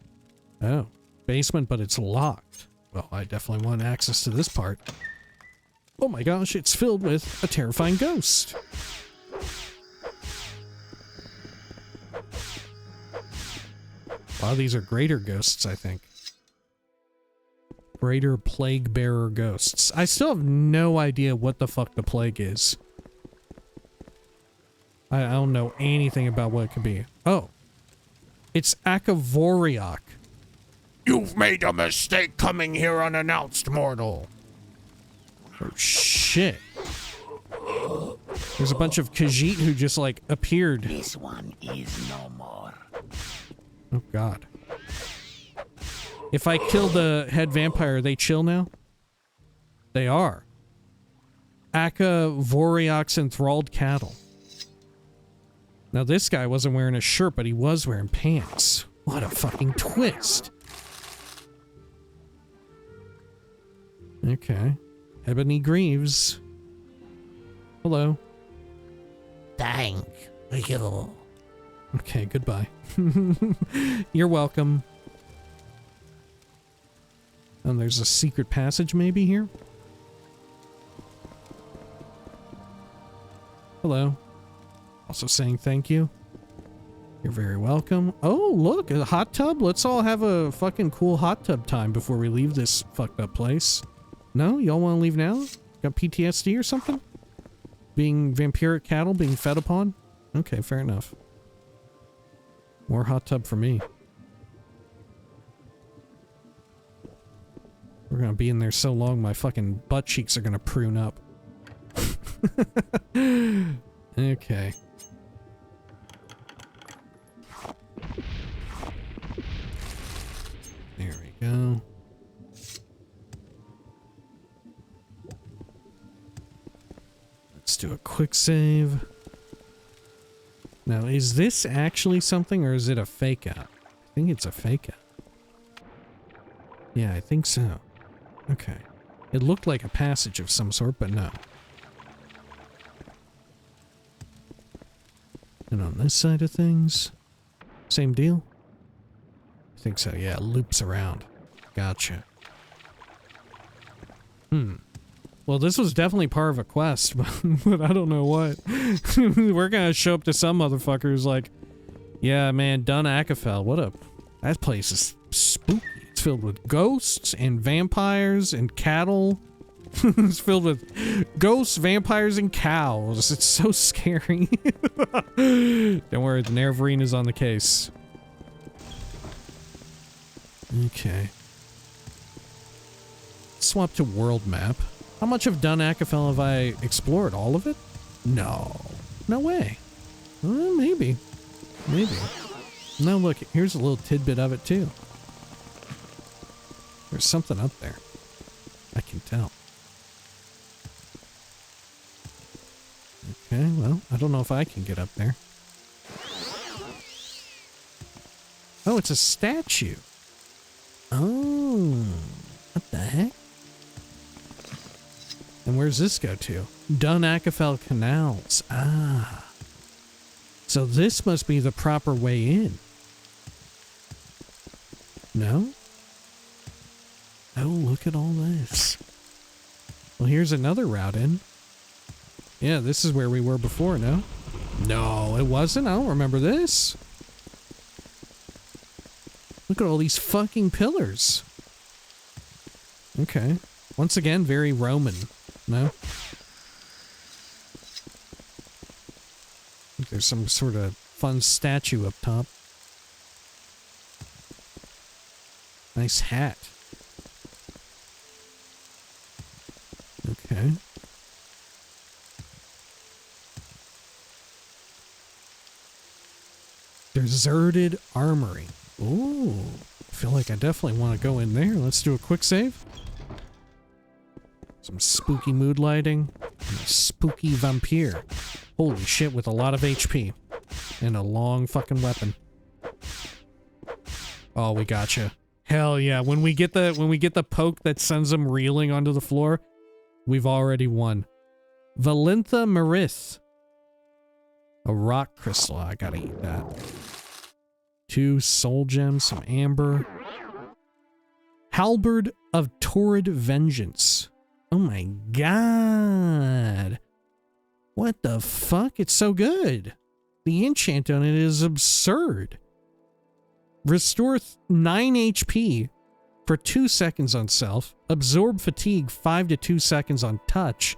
Oh, basement, but it's locked. Well, I definitely want access to this part. Oh my gosh, it's filled with a terrifying ghost. Wow, these are greater ghosts, I think. Greater plague bearer ghosts. I still have no idea what the fuck the plague is. I don't know anything about what it could be. Oh. It's Akafell. You've made a mistake coming here unannounced, mortal. Oh shit. There's a bunch of Khajiit who just like appeared. This one is no more. Oh god. If I kill the head vampire, they chill now? They are. Akafell's enthralled cattle. Now this guy wasn't wearing a shirt, but he was wearing pants. What a fucking twist. Okay. Ebony Greaves. Hello. Thank you. Okay, goodbye. You're welcome. And there's a secret passage maybe here? Hello. Also saying thank you. You're very welcome. Oh, look, a hot tub. Let's all have a fucking cool hot tub time before we leave this fucked up place. No? Y'all want to leave now? Got PTSD or something? Being vampiric cattle being fed upon? Okay, fair enough. More hot tub for me. We're gonna be in there so long my fucking butt cheeks are gonna prune up. Okay. There we go. Let's do a quick save. Now, is this actually something or is it a fake out? I think it's a fake out. Yeah, I think so. Okay. It looked like a passage of some sort, but no. And on this side of things, same deal? I think so, yeah, it loops around. Gotcha. Well, this was definitely part of a quest, but I don't know what. We're gonna show up to some motherfuckers like, yeah, man, done Akafell. What up? That place is spooky. It's filled with ghosts and vampires and cattle. It's filled with ghosts, vampires, and cows. It's so scary. Don't worry, the Nerevarine is on the case. Okay. Swap to world map. How much of Dun Akafell have I explored? All of it? No. No way. Maybe. Maybe. No, look, here's a little tidbit of it, too. There's something up there. I can tell. Okay, well, I don't know if I can get up there. Oh, it's a statue. Oh, what the heck? And where's this go to? Dun Akafell Canals. Ah. So this must be the proper way in. No? Oh, look at all this. Well, here's another route in. Yeah, this is where we were before, no? No, it wasn't. I don't remember this. Look at all these fucking pillars. Okay. Once again, very Roman. No? I think there's some sort of fun statue up top. Nice hat. Okay. Deserted Armory. Ooh. I feel like I definitely want to go in there. Let's do a quick save. Some spooky mood lighting. And a spooky vampire. Holy shit, with a lot of HP. And a long fucking weapon. Oh, we gotcha. Hell yeah. When we get the poke that sends them reeling onto the floor, we've already won. Valintha Marith. A rock crystal. I gotta eat that. 2 soul gems, some amber. Halberd of Torrid Vengeance. Oh my god. What the fuck? It's so good. The enchant on it is absurd. Restore 9 HP for 2 seconds on self. Absorb fatigue 5 to 2 seconds on touch.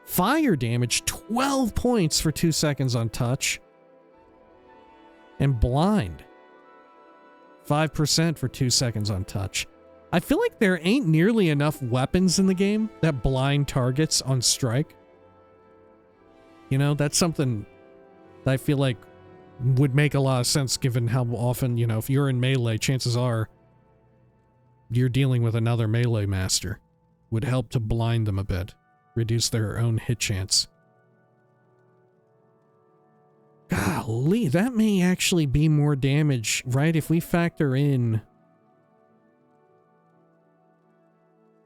Fire damage 12 points for 2 seconds on touch. And blind 5% for 2 seconds on touch. I feel like there ain't nearly enough weapons in the game that blind targets on strike. You know, that's something that I feel like would make a lot of sense given how often, you know, if you're in melee, chances are you're dealing with another melee master. Would help to blind them a bit. Reduce their own hit chance. Golly, that may actually be more damage, right? If we factor in...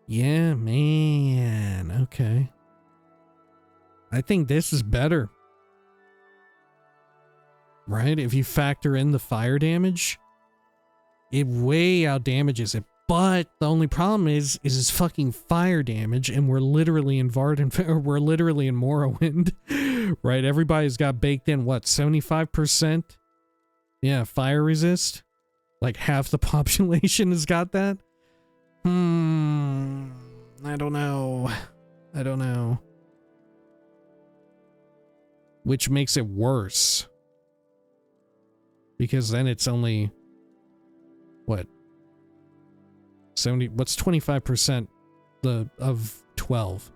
Yeah, man. Okay. I think this is better. Right? If you factor in the fire damage, it way out damages it. But the only problem is it's fucking fire damage, and we're literally in we're literally in Morrowind. Right? Everybody's got baked in, what, 75%? Yeah, fire resist? Like half the population has got that? I don't know. I don't know. Which makes it worse. Because then it's only... What? 70... What's 25% of 12?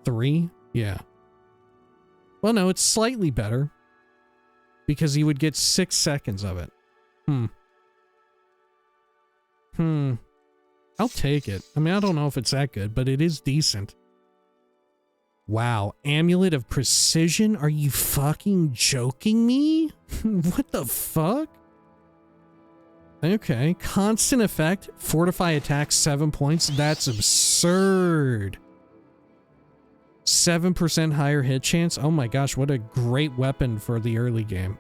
3? Yeah. Well, no, it's slightly better. Because you would get 6 seconds of it. I'll take it. I mean, I don't know if it's that good, but it is decent. Wow. Amulet of Precision? Are you fucking joking me? What the fuck? Okay. Constant effect. Fortify attack 7 points. That's absurd. 7% higher hit chance. Oh my gosh, what a great weapon for the early game.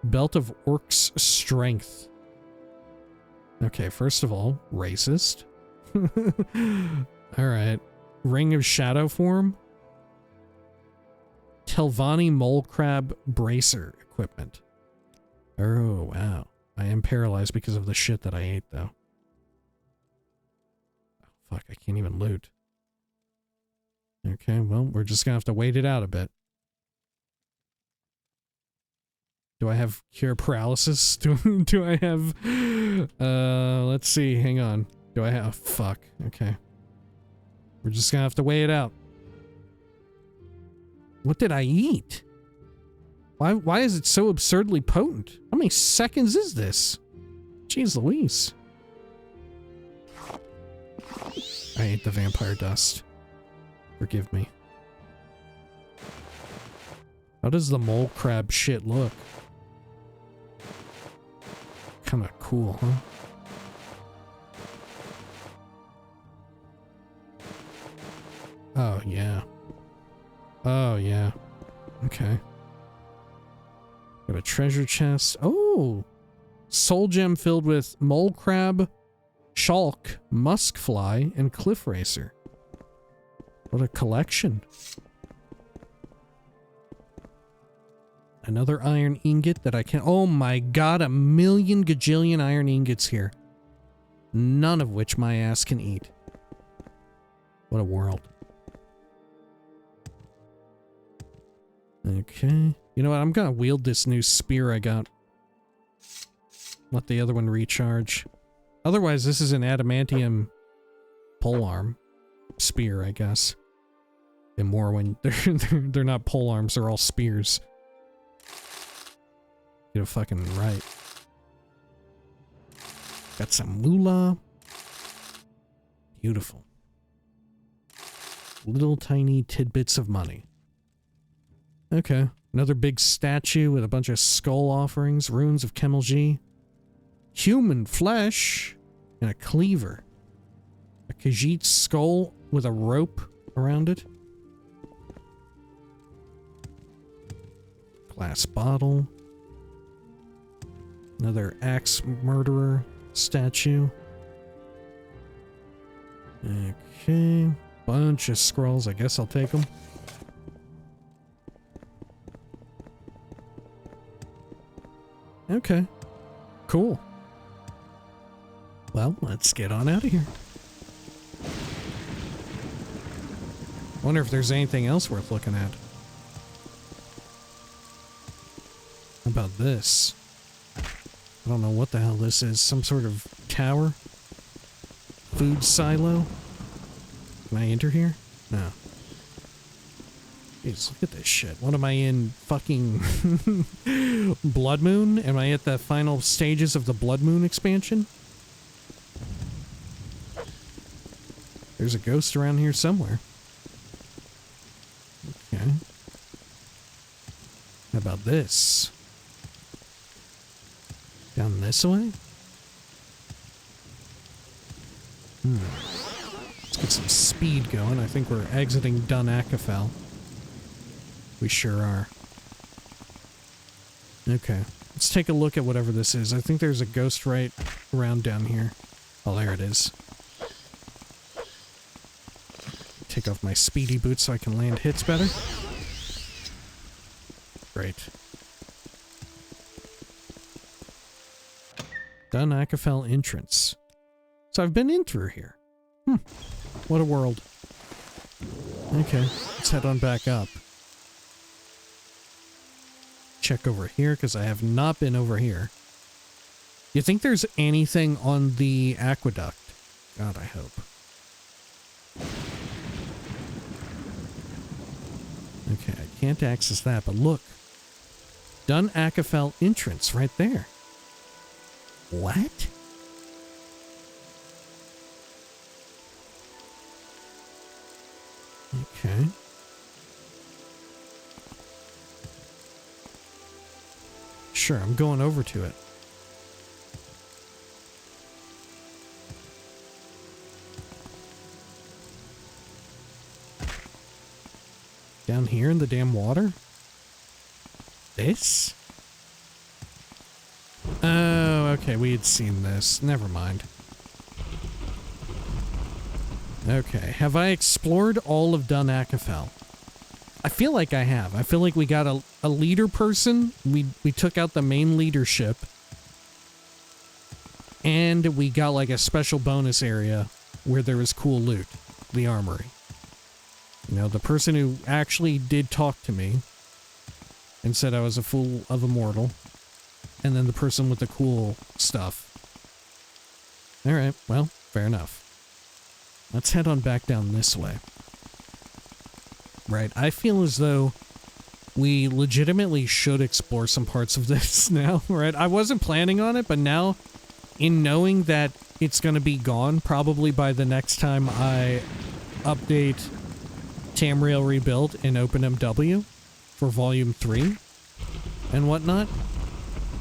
Belt of Orc's Strength. Okay, first of all, racist. Alright. Ring of Shadow form. Telvanni mole crab bracer equipment. Oh, wow. I am paralyzed because of the shit that I ate, though. Oh, fuck, I can't even loot. Okay, well, we're just gonna have to wait it out a bit. Do I have cure paralysis? Do I have... let's see, hang on. Do I have... Oh, fuck, okay. We're just gonna have to wait it out. What did I eat? Why is it so absurdly potent? How many seconds is this? Jeez Louise. I ate the vampire dust. Forgive me. How does the mole crab shit look? Kinda cool, huh? Oh, yeah. Oh, yeah. Okay. Got a treasure chest. Oh! Soul gem filled with mole crab, shulk, musk fly, and cliff racer. What a collection. Another iron ingot that I can... Oh my god, a million gajillion iron ingots here. None of which my ass can eat. What a world. Okay. You know what? I'm gonna wield this new spear I got. Let the other one recharge. Otherwise, this is an adamantium polearm. Spear, I guess. In Morrowind, they're not polearms, they're all spears. Get it fucking right. Got some moolah. Beautiful. Little tiny tidbits of money. Okay. Another big statue with a bunch of skull offerings, runes of Kemelji, human flesh, and a cleaver. A Khajiit skull with a rope around it. Glass bottle. Another axe murderer statue. Okay. Bunch of scrolls. I guess I'll take them. Okay. Cool. Well, let's get on out of here. Wonder if there's anything else worth looking at. How about this? I don't know what the hell this is. Some sort of tower? Food silo? Can I enter here? No. Jeez, look at this shit. What am I in? Fucking Blood Moon? Am I at the final stages of the Blood Moon expansion? There's a ghost around here somewhere. Okay. How about this? Down this way? Let's get some speed going. I think we're exiting Dun Akafell. We sure are. Okay. Let's take a look at whatever this is. I think there's a ghost right around down here. Oh, there it is. Take off my speedy boots so I can land hits better. Great. Dun Akafell entrance. So I've been in through here. What a world. Okay, let's head on back up. Check over here, because I have not been over here. You think there's anything on the aqueduct? God, I hope. Okay, I can't access that, but look. Dun Akafell entrance right there. What? Okay. Sure, I'm going over to it. Down here in the damn water? This? Oh, okay, we had seen this. Never mind. Okay, have I explored all of Dun Akafell? I feel like I have. I feel like we got a leader person. We took out the main leadership. And we got like a special bonus area where there was cool loot. The armory. You know, the person who actually did talk to me and said I was a fool of a mortal. And then the person with the cool stuff. Alright, well, fair enough. Let's head on back down this way. Right, I feel as though we legitimately should explore some parts of this now, right? I wasn't planning on it, but now, in knowing that it's going to be gone probably by the next time I update Tamriel Rebuilt in OpenMW for Volume 3 and whatnot,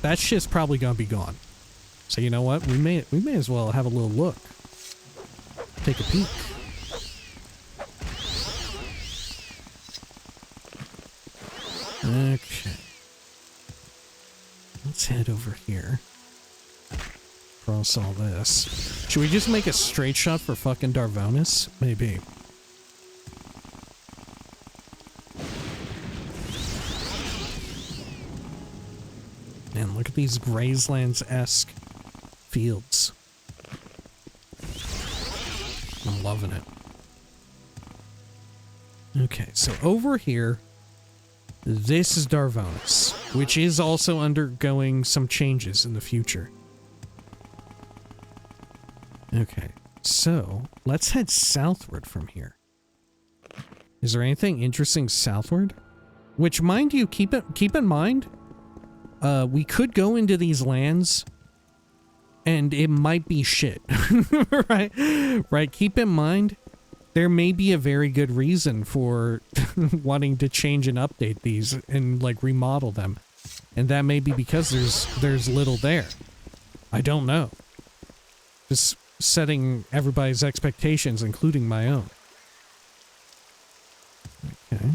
that shit's probably going to be gone. So you know what? We may as well have a little look. Take a peek. Okay. Let's head over here. Cross all this. Should we just make a straight shot for fucking Darvonis? Maybe. Man, look at these Grazelands-esque fields. I'm loving it. Okay, so over here, this is Darvonis, which is also undergoing some changes in the future. Okay, so let's head southward from here. Is there anything interesting southward? Which, mind you, keep in mind, we could go into these lands and it might be shit. Right? Right, keep in mind, there may be a very good reason for wanting to change and update these and like remodel them. And that may be because there's little there. I don't know. Just setting everybody's expectations, including my own. Okay.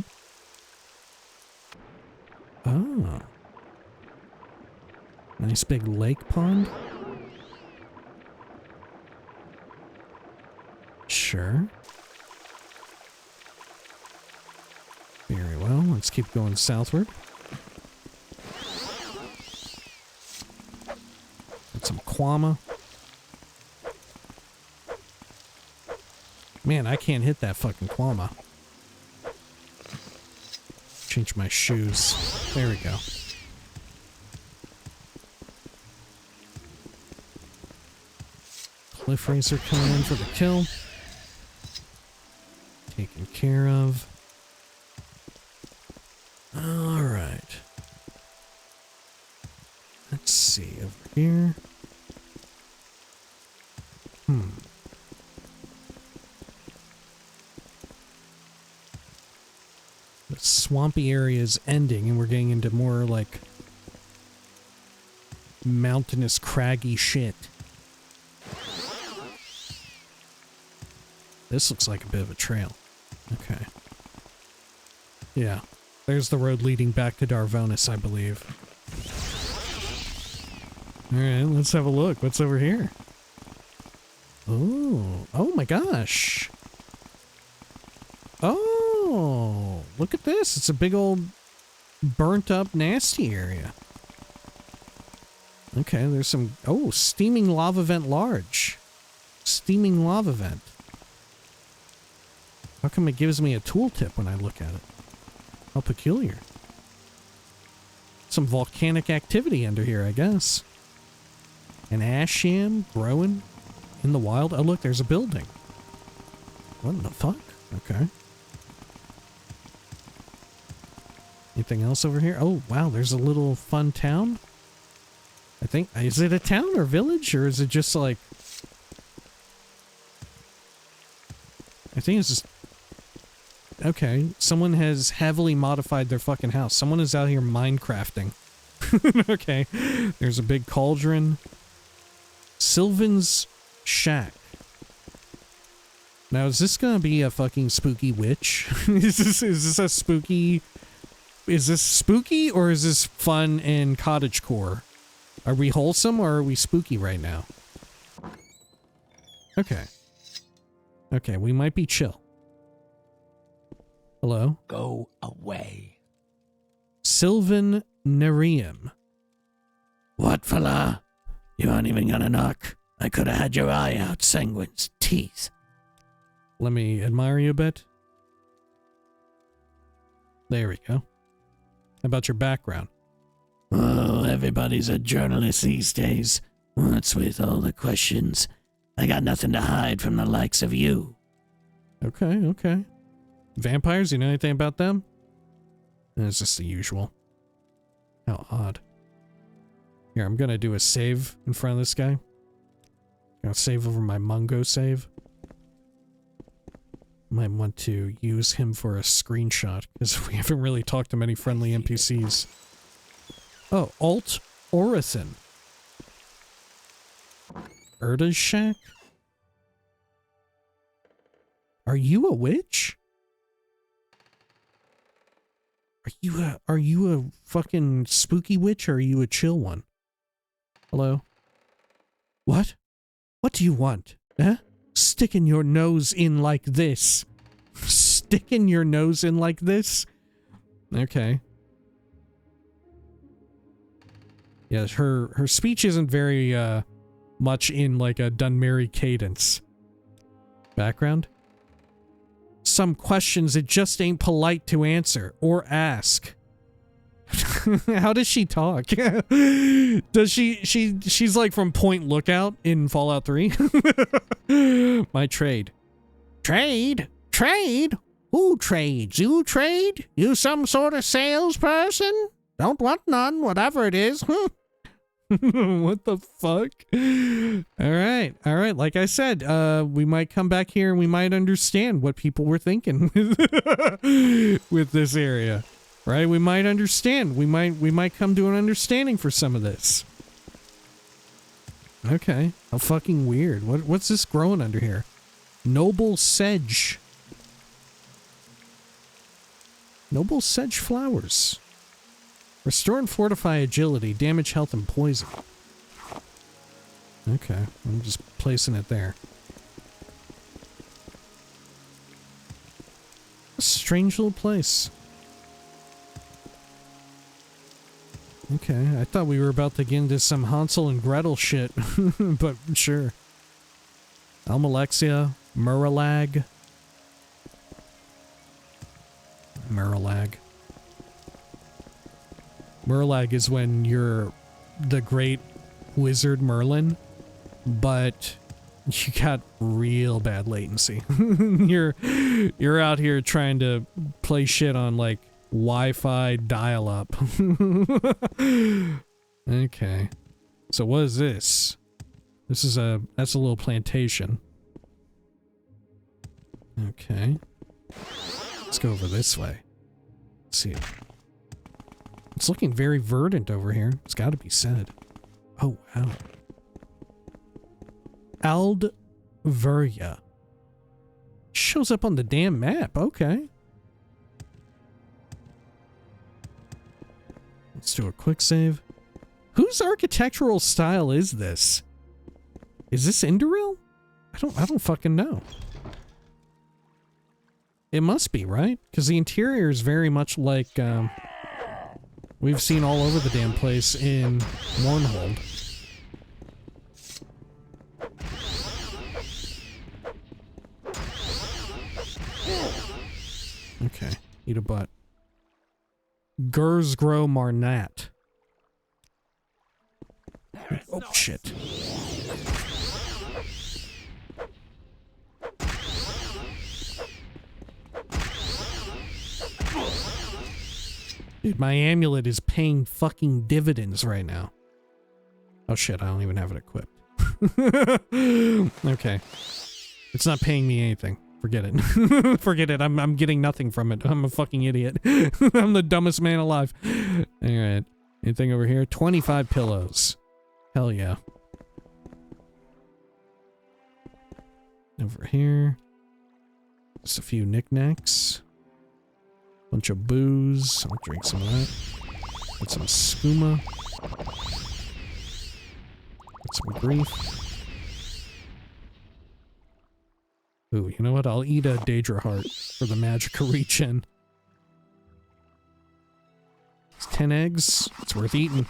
Oh. Nice big lake pond. Sure. Very well, let's keep going southward. Got some Kwama. Man, I can't hit that fucking Kwama. Change my shoes. There we go. Cliff Racer coming in for the kill. Taken care of. Alright. Let's see, over here. The swampy area is ending and we're getting into more like mountainous, craggy shit. This looks like a bit of a trail. Okay. Yeah. There's the road leading back to Darvonis, I believe. Alright, let's have a look. What's over here? Oh. Oh my gosh. Oh. Look at this. It's a big old burnt up nasty area. Okay, there's some... Oh, steaming lava vent large. Steaming lava vent. How come it gives me a tooltip when I look at it? How peculiar. Some volcanic activity under here, I guess. An ash yam growing in the wild. Oh, look, there's a building. What in the fuck? Okay. Anything else over here? Oh, wow, there's a little fun town. I think, is it a town or village, or is it just like... I think it's just... Okay, someone has heavily modified their fucking house. Someone is out here Minecrafting. Okay, there's a big cauldron. Sylvan's Shack. Now, is this gonna be a fucking spooky witch? Is this a spooky... Is this spooky, or is this fun and cottagecore? Are we wholesome, or are we spooky right now? Okay. Okay, we might be chill. Hello? Go away. Sylvan Nerium. What, fella? You aren't even gonna knock. I could have had your eye out, Sanguine's teeth. Let me admire you a bit. There we go. How about your background? Oh, everybody's a journalist these days. What's with all the questions? I got nothing to hide from the likes of you. Okay, okay. Vampires, you know anything about them? It's just the usual. How odd. Here, I'm gonna do a save in front of this guy. Gonna save over my Mungo save. Might want to use him for a screenshot, because we haven't really talked to many friendly NPCs. Oh, Alt Orathan. Erda's Shack? Are you a witch? Are you a fucking spooky witch, or are you a chill one? Hello? What? What do you want? Eh? Sticking your nose in like this. Sticking your nose in like this? Okay. Yeah, her speech isn't very, much in like a Dunmary cadence. Background? Some questions it just ain't polite to answer or ask. How does she talk? Does she's like from Point Lookout in Fallout 3? My trade. Trade? Trade? Who trades? You trade? You some sort of salesperson? Don't want none, whatever it is. What the fuck? All right. Like I said, we might come back here and we might understand what people were thinking with this area, right? We might understand. We might come to an understanding for some of this. Okay. How fucking weird. What's this growing under here? Noble sedge. Noble sedge flowers. Restore and fortify agility, damage health, and poison. Okay, I'm just placing it there. A strange little place. Okay, I thought we were about to get into some Hansel and Gretel shit, but sure. Almalexia, Meralag. Meralag. Meralag is when you're the great wizard Merlin, but you got real bad latency. You're out here trying to play shit on like Wi-Fi dial-up. Okay. So what is this? That's a little plantation. Okay. Let's go over this way. Let's see. It's looking very verdant over here. It's got to be said. Oh, wow. Aldveria. Shows up on the damn map. Okay. Let's do a quick save. Whose architectural style is this? Is this Indoril? I don't fucking know. It must be, right? Because the interior is very much like, we've seen all over the damn place in Mournhold. Okay, eat a butt. Gursgro Marnat. Oh, shit. Dude, my amulet is paying fucking dividends right now. Oh shit, I don't even have it equipped. Okay. It's not paying me anything. Forget it. Forget it. I'm getting nothing from it. I'm a fucking idiot. I'm the dumbest man alive. Alright. Anything over here? 25 pillows. Hell yeah. Over here. Just a few knickknacks. Bunch of booze. I'll drink some of that. Get some skooma. Get some grief. Ooh, you know what? I'll eat a Daedra heart for the Magicka regen. It's 10 eggs. It's worth eating.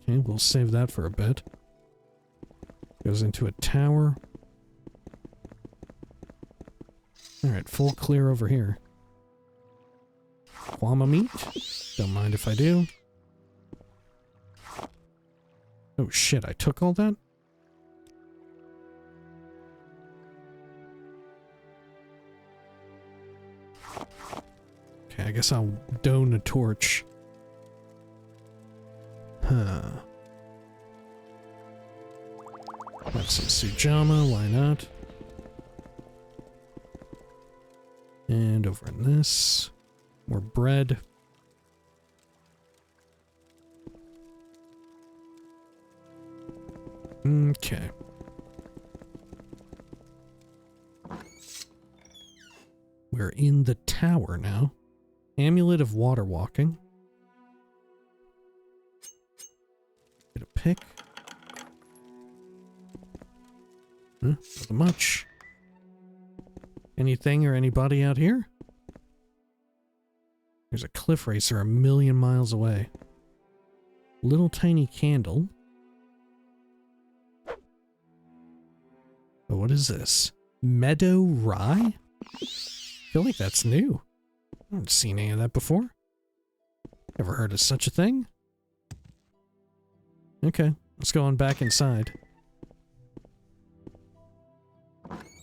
Okay, we'll save that for a bit. Goes into a tower. Alright, full clear over here. Kwama meat. Don't mind if I do. Oh shit, I took all that? Okay, I guess I'll don a torch. Huh. Have some Sujama, why not? And over in this, more bread. Okay. We're in the tower now. Amulet of water walking. Get a pick. Not much. Anything or anybody out here? There's a cliff racer a million miles away. Little tiny candle. Oh, what is this? Meadow rye? I feel like that's new. I haven't seen any of that before. Ever heard of such a thing? Okay, let's go on back inside.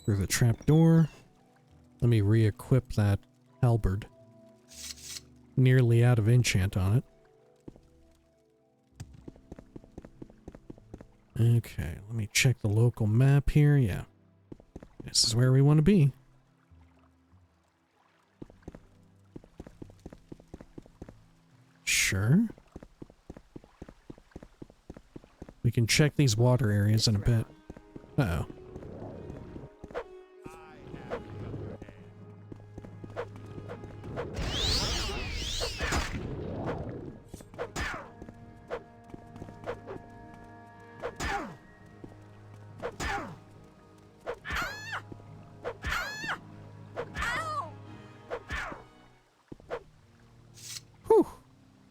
Through the trapdoor. Let me re-equip that halberd. Nearly out of enchant on it. Okay, let me check the local map here. Yeah. This is where we want to be. Sure. We can check these water areas in a bit. Uh-oh.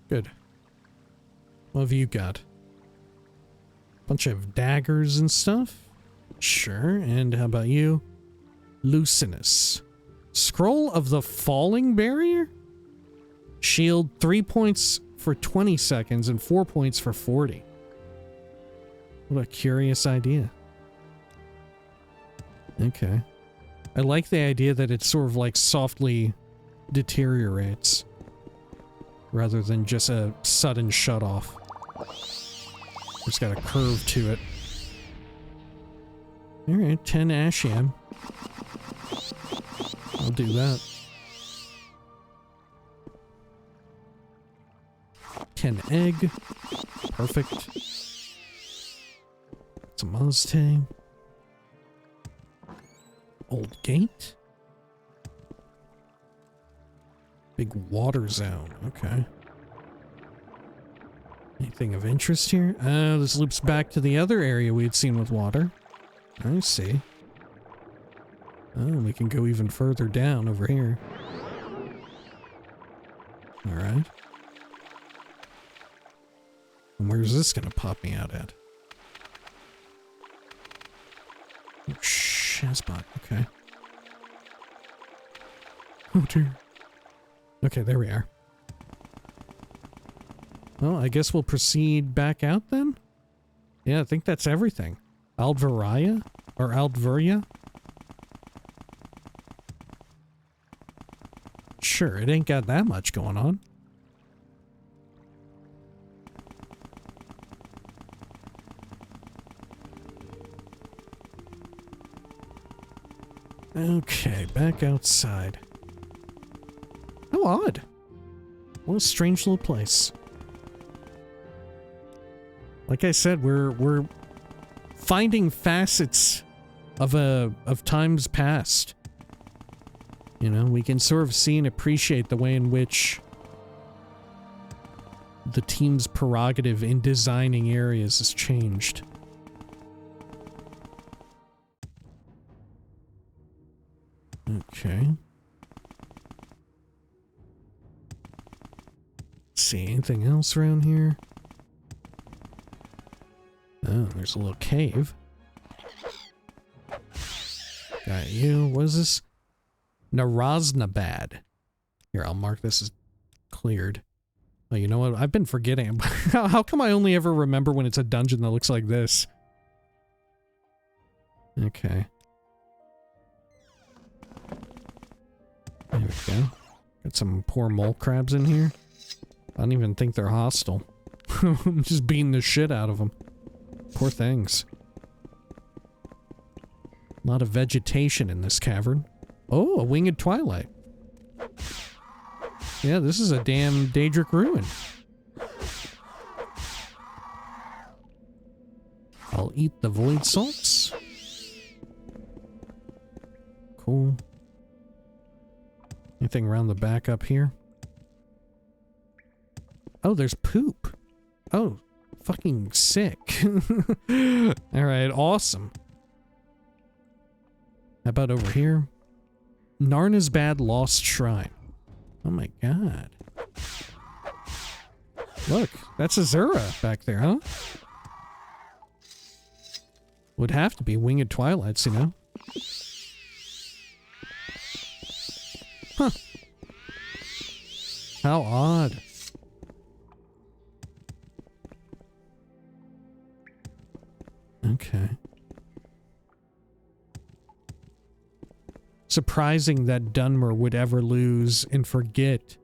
Good. What have you got? Bunch of daggers and stuff? Sure, and how about you? Lucinous. Scroll of the Falling Barrier? Shield 3 points for 20 seconds and 4 points for 40. What a curious idea. Okay. I like the idea that it sort of like softly deteriorates. Rather than just a sudden shut-off. It's got a curve to it. Alright, 10 Ashiam. I'll do that. 10 egg. Perfect. Some Mustang. Old gate. Big water zone, okay. Anything of interest here? This loops back to the other area we had seen with water. I see. Oh, we can go even further down over here. Alright. And where's this gonna pop me out at? Oh, Shazbot, okay. Oh dear. Okay, there we are. Well, I guess we'll proceed back out then? Yeah, I think that's everything. Aldvaria? Or Aldveria? Sure, it ain't got that much going on. Okay, back outside. How odd. What a strange little place. Like I said, we're finding facets of times past. You know, we can sort of see and appreciate the way in which the team's prerogative in designing areas has changed. Okay. See anything else around here? Oh, there's a little cave. Got you. What is this? Naraznabad. Here, I'll mark this as cleared. Oh, you know what? I've been forgetting. How come I only ever remember when it's a dungeon that looks like this? Okay. There we go. Got some poor mole crabs in here. I don't even think they're hostile. I'm just beating the shit out of them. Poor things. A lot of vegetation in this cavern. Oh, a winged twilight. Yeah, this is a damn Daedric ruin. I'll eat the void salts. Cool. Anything around the back up here? Oh, there's poop. Oh, fucking sick. Alright, awesome. How about over here? Narnasbad Lost Shrine. Oh my god. Look, that's Azura back there, huh? Would have to be Winged Twilights, you know? Huh. How odd. Okay. Surprising that Dunmer would ever lose and forget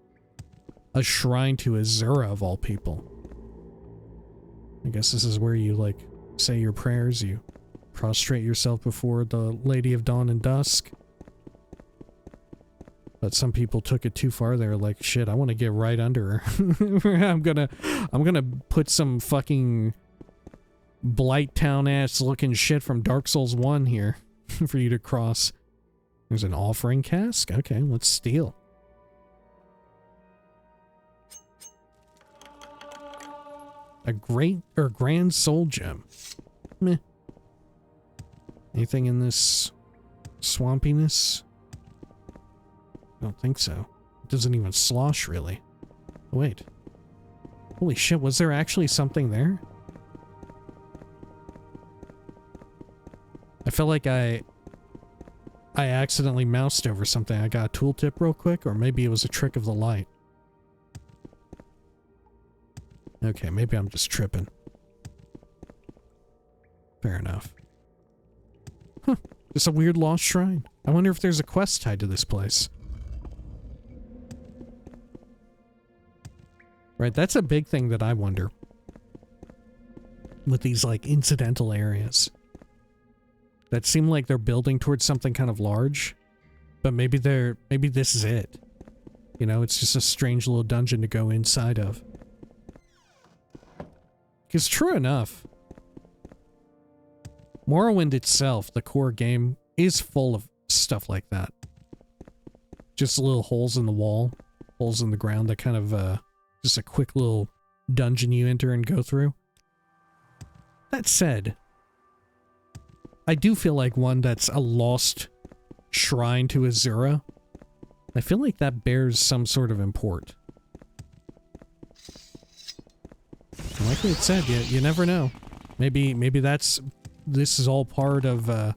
a shrine to Azura of all people. I guess this is where you, like, say your prayers, you prostrate yourself before the Lady of Dawn and Dusk. But some people took it too far. They were like, shit, I want to get right under her. I'm gonna put some fucking Blight Town ass looking shit from Dark Souls 1 here for you to cross. There's an offering cask? Okay, let's steal. A grand soul gem. Meh. Anything in this swampiness? I don't think so. It doesn't even slosh, really. Oh, wait. Holy shit, was there actually something there? I feel like I accidentally moused over something. I got a tooltip real quick, or maybe it was a trick of the light. Okay, maybe I'm just tripping. Fair enough. Huh. Just a weird lost shrine. I wonder if there's a quest tied to this place. Right, that's a big thing that I wonder. With these, like, incidental areas. That seem like they're building towards something kind of large. But maybe this is it. You know, it's just a strange little dungeon to go inside of. Because true enough, Morrowind itself, the core game, is full of stuff like that. Just little holes in the wall, holes in the ground that kind of, just a quick little dungeon you enter and go through. That said, I do feel like one that's a lost shrine to Azura, I feel like that bears some sort of import. Like it said, you never know. Maybe this is all part of the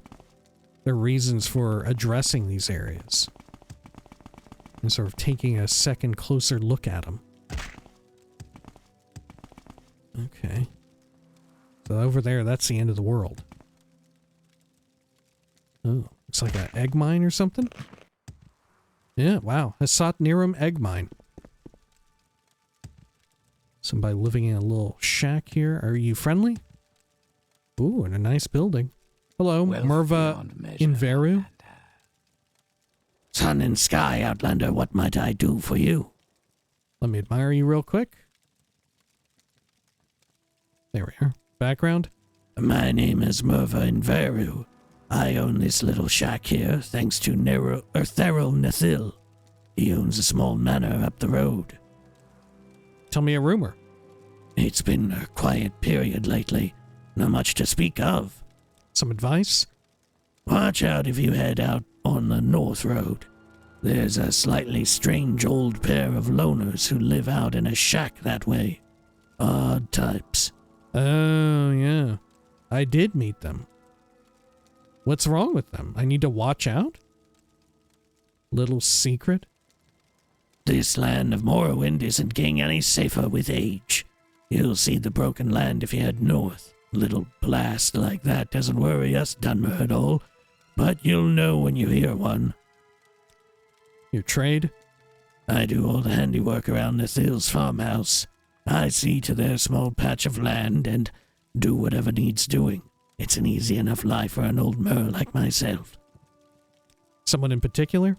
reasons for addressing these areas. And sort of taking a second closer look at them. Okay. So over there, that's the end of the world. Oh, looks like an egg mine or something? Yeah, wow. Hasat Niram egg mine. Somebody living in a little shack here. Are you friendly? Ooh, in a nice building. Hello, Merva Inveru. Sun and sky, Outlander, what might I do for you? Let me admire you real quick. There we are. Background? My name is Merva Inveru. I own this little shack here, thanks to Theril Nathil. He owns a small manor up the road. Tell me a rumor. It's been a quiet period lately. Not much to speak of. Some advice? Watch out if you head out on the North Road. There's a slightly strange old pair of loners who live out in a shack that way. Odd types. Oh, yeah. I did meet them. What's wrong with them? I need to watch out? Little secret? This land of Morrowind isn't getting any safer with age. You'll see the broken land if you head north. A little blast like that doesn't worry us Dunmer at all, but you'll know when you hear one. Your trade? I do all the handiwork around the Thil's farmhouse. I see to their small patch of land and do whatever needs doing. It's an easy enough life for an old mer like myself. Someone in particular?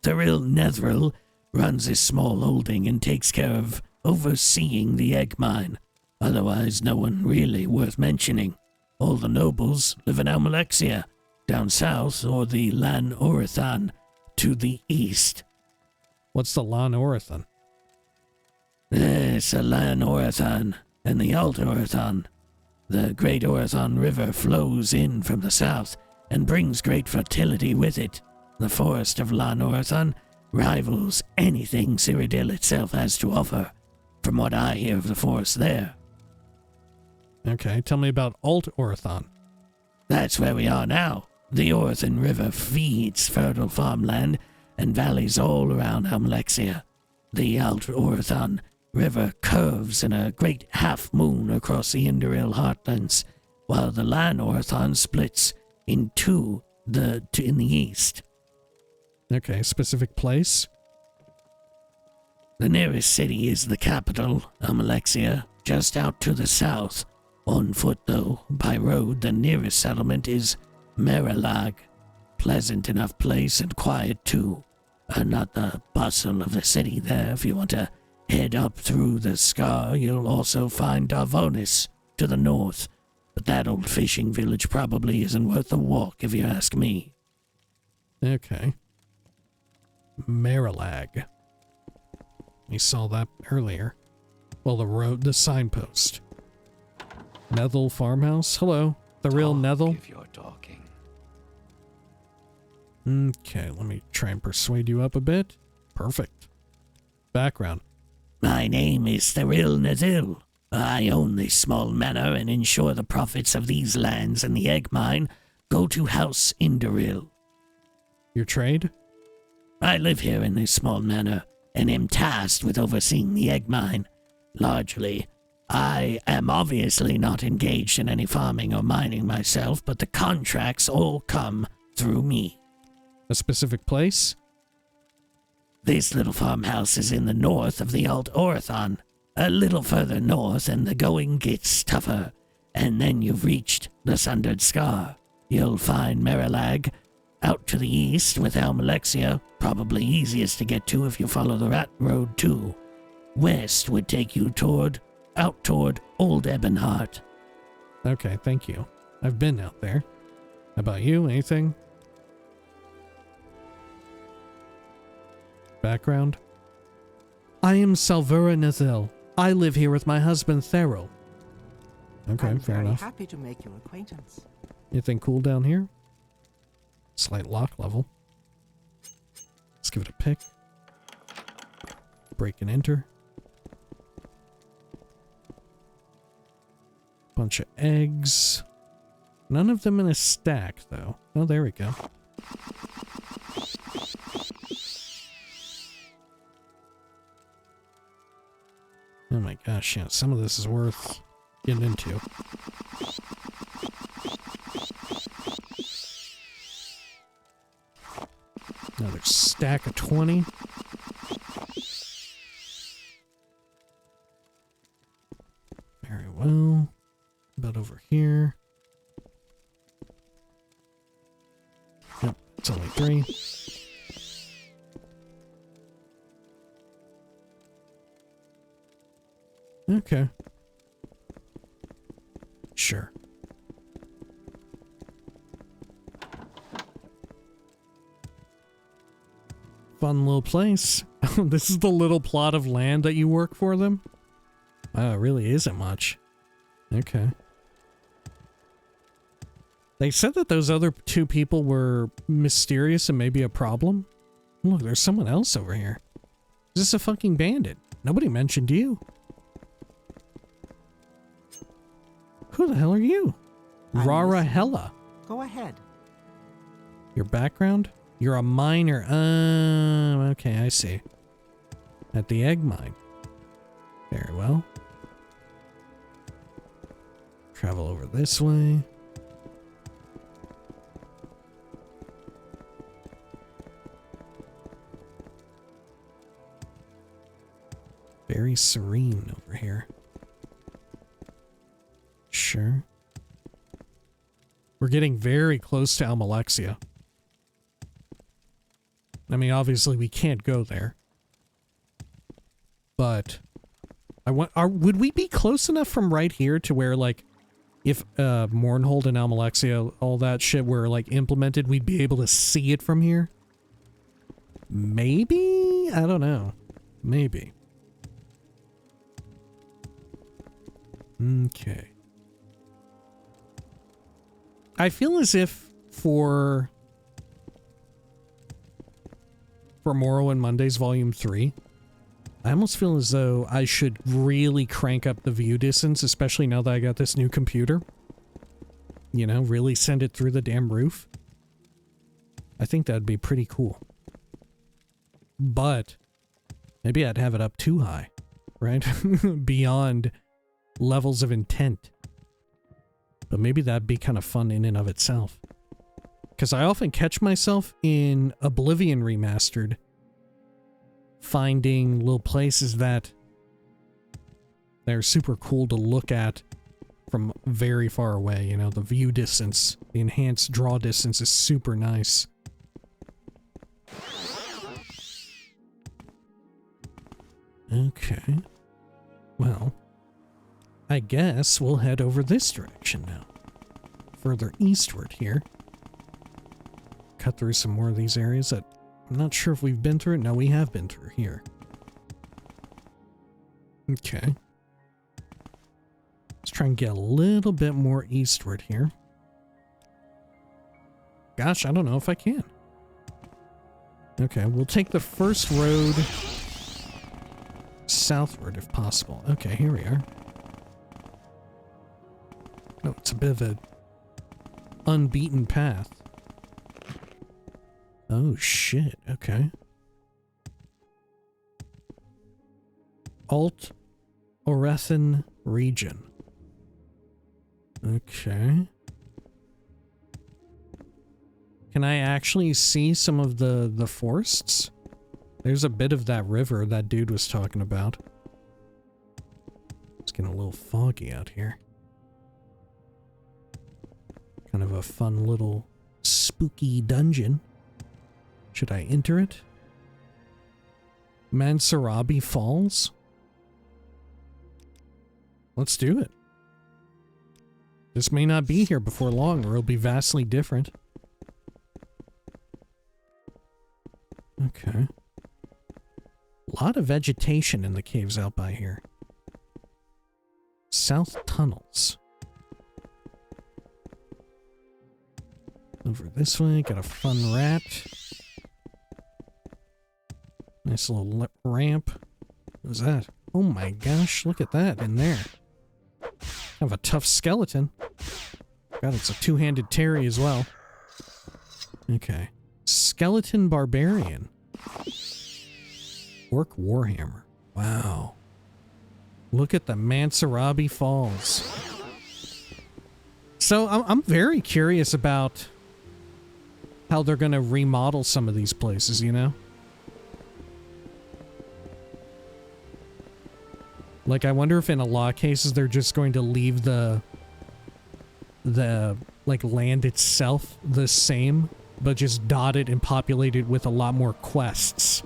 Tamriel runs this small holding and takes care of overseeing the egg mine. Otherwise, no one really worth mentioning. All the nobles live in Almalexia, down south, or the Lan Orathan, to the east. What's the Lan Orathan? It's a Lan Orathan and the Alt Orathan. The Great Orathan River flows in from the south and brings great fertility with it. The forest of Lan Orathan rivals anything Cyrodiil itself has to offer, from what I hear of the forest there. Okay, tell me about Alt Orathan. That's where we are now. The Orathan River feeds fertile farmland and valleys all around Almalexia. The Alt Orathan River curves in a great half-moon across the Indoril heartlands, while the Lan Orathan splits in two in the east. Okay, specific place? The nearest city is the capital, Almalexia, just out to the south. On foot, though, by road, the nearest settlement is Meralag. Pleasant enough place and quiet, too. Not the bustle of the city there. If you want to head up through the Scar, you'll also find Darvonis to the north. But that old fishing village probably isn't worth the walk, if you ask me. Okay. Meralag. We saw that earlier. Well, the signpost. Nethel Farmhouse? Hello. The real Nethel? If you're talking. Okay, let me try and persuade you up a bit. Perfect. Background. My name is Tamriel Rebuilt. I own this small manor and ensure the profits of these lands and the egg mine go to House Indoril. Your trade? I live here in this small manor and am tasked with overseeing the egg mine. Largely, I am obviously not engaged in any farming or mining myself, but the contracts all come through me. A specific place? This little farmhouse is in the north of the Alt Orathan. A little further north and the going gets tougher, and then you've reached the Sundered Scar. You'll find Meralag out to the east with Almalexia, probably easiest to get to if you follow the Rat Road too. West would take you out toward Old Ebonheart. Okay, thank you. I've been out there. How about you? Anything? Background? I am Salvura Nethel. I live here with my husband Thero. Okay, I'm fair very enough. happy to make your acquaintance. Anything cool down here? Slight lock level. Let's give it a pick. Break and enter. Bunch of eggs. None of them in a stack, though. Oh, there we go. Oh my gosh, yeah, some of this is worth getting into. Another stack of 20. Very well. About over here. Yep, it's only 3. Okay. Sure. Fun little place. This is the little plot of land that you work for them? Wow, it really isn't much. Okay. They said that those other two people were mysterious and maybe a problem. Look, there's someone else over here. Is this a fucking bandit? Nobody mentioned you. Who the hell are you? Rara Hella. Go ahead. Your background? You're a miner. Okay, I see. At the egg mine. Very well. Travel over this way. Very serene over here. Sure. We're getting very close to Almalexia. I mean, obviously we can't go there. But would we be close enough from right here to where, like, if Mournhold and Almalexia, all that shit were like implemented, we'd be able to see it from here? Maybe? I don't know. Maybe. Okay. I feel as if for Morrowind Mondays Volume 3, I almost feel as though I should really crank up the view distance, especially now that I got this new computer. You know, really send it through the damn roof. I think that'd be pretty cool. But maybe I'd have it up too high, right? Beyond levels of intent. But maybe that'd be kind of fun in and of itself. Because I often catch myself in Oblivion Remastered finding little places that they're super cool to look at from very far away. You know, the view distance, the enhanced draw distance is super nice. Okay. Well, I guess we'll head over this direction now. Further eastward here. Cut through some more of these areas that I'm not sure if we've been through. No, we have been through here. Okay. Let's try and get a little bit more eastward here. Gosh, I don't know if I can. Okay, we'll take the first road southward if possible. Okay, here we are. Oh, it's a bit of a unbeaten path. Oh shit, okay. Alt Orethan region. Okay. Can I actually see some of the forests? There's a bit of that river that dude was talking about. It's getting a little foggy out here. Kind of a fun little spooky dungeon. Should I enter it? Mansarabi Falls? Let's do it. This may not be here before long, or it'll be vastly different. Okay. A lot of vegetation in the caves out by here. South tunnels. Over this way, got a fun rat. Nice little ramp. What is that? Oh my gosh, look at that in there. Have a tough skeleton. God, it's a two-handed Terry as well. Okay. Skeleton Barbarian. Orc Warhammer. Wow. Look at the Mansarabi Falls. So I'm very curious about how they're going to remodel some of these places, you know? Like, I wonder if in a lot of cases they're just going to leave the like, land itself the same, but just dot it and populate it with a lot more quests.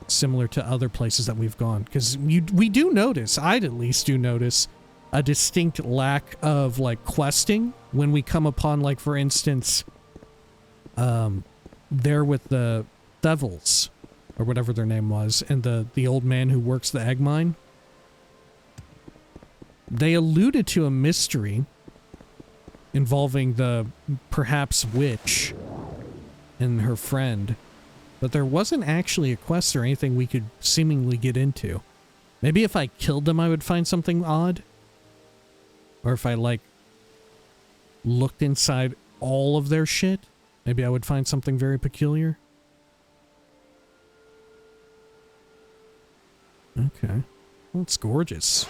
Similar to other places that we've gone. Because we do notice, I'd at least do notice, a distinct lack of, like, questing when we come upon, like, for instance, there with the Devils, or whatever their name was, and the old man who works the egg mine. They alluded to a mystery involving the perhaps witch and her friend, but there wasn't actually a quest or anything we could seemingly get into. Maybe if I killed them I would find something odd. Or if I, like, looked inside all of their shit, maybe I would find something very peculiar. Okay. Well, it's gorgeous.